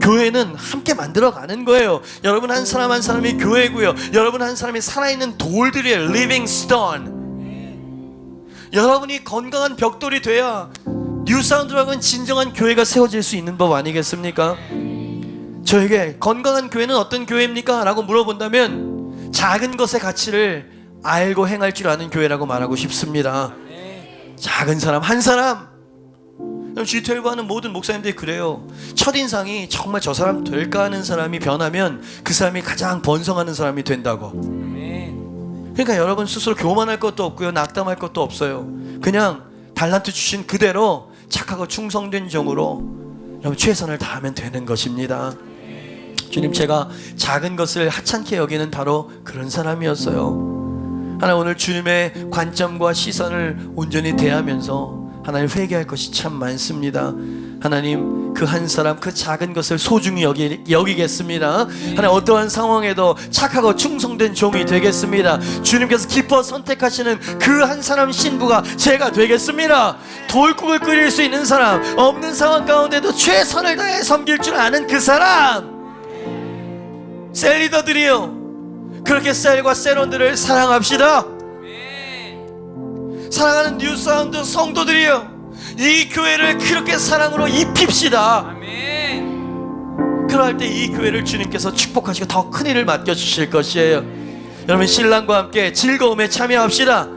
교회는 함께 만들어가는 거예요. 여러분 한 사람 한 사람이 교회고요. 여러분 한 사람이 살아있는 돌들이에요. Living Stone. 여러분이 건강한 벽돌이 돼야 뉴사운드라고는 진정한 교회가 세워질 수 있는 법 아니겠습니까? 저에게 건강한 교회는 어떤 교회입니까? 라고 물어본다면 작은 것의 가치를 알고 행할 줄 아는 교회라고 말하고 싶습니다. 작은 사람 한 사람. G12 하는 모든 목사님들이 그래요. 첫인상이 정말 저 사람 될까 하는 사람이 변하면 그 사람이 가장 번성하는 사람이 된다고. 그러니까 여러분 스스로 교만할 것도 없고요, 낙담할 것도 없어요. 그냥 달란트 주신 그대로 착하고 충성된 종으로 여러분 최선을 다하면 되는 것입니다. 주님, 제가 작은 것을 하찮게 여기는 바로 그런 사람이었어요. 하나님, 오늘 주님의 관점과 시선을 온전히 대하면서 하나님 회개할 것이 참 많습니다. 하나님, 그 한 사람, 그 작은 것을 소중히 여기겠습니다. 하나님, 어떠한 상황에도 착하고 충성된 종이 되겠습니다. 주님께서 기뻐 선택하시는 그 한 사람 신부가 제가 되겠습니다. 돌국을 끓일 수 있는 사람, 없는 상황 가운데도 최선을 다해 섬길 줄 아는 그 사람. 셀리더들이요, 그렇게 셀과 셀원들을 사랑합시다. 사랑하는 뉴사운드 성도들이요, 이 교회를 그렇게 사랑으로 입힙시다. 그럴 때 이 교회를 주님께서 축복하시고 더 큰 일을 맡겨주실 것이에요. 여러분, 신랑과 함께 즐거움에 참여합시다.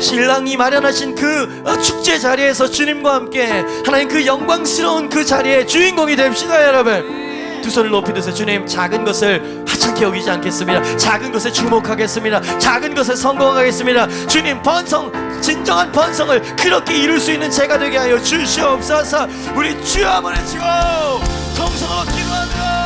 신랑이 마련하신 그 축제 자리에서 주님과 함께 하나님 그 영광스러운 그 자리에 주인공이 됩시다. 여러분, 두 손을 높이 드세요. 주님, 작은 것을 하찮게 여기지 않겠습니다. 작은 것에 주목하겠습니다. 작은 것에 성공하겠습니다. 주님, 번성, 진정한 번성을 그렇게 이룰 수 있는 제가 되게 하여 주시옵소서. 우리 주여 한번 외치고 통성으로 기도하며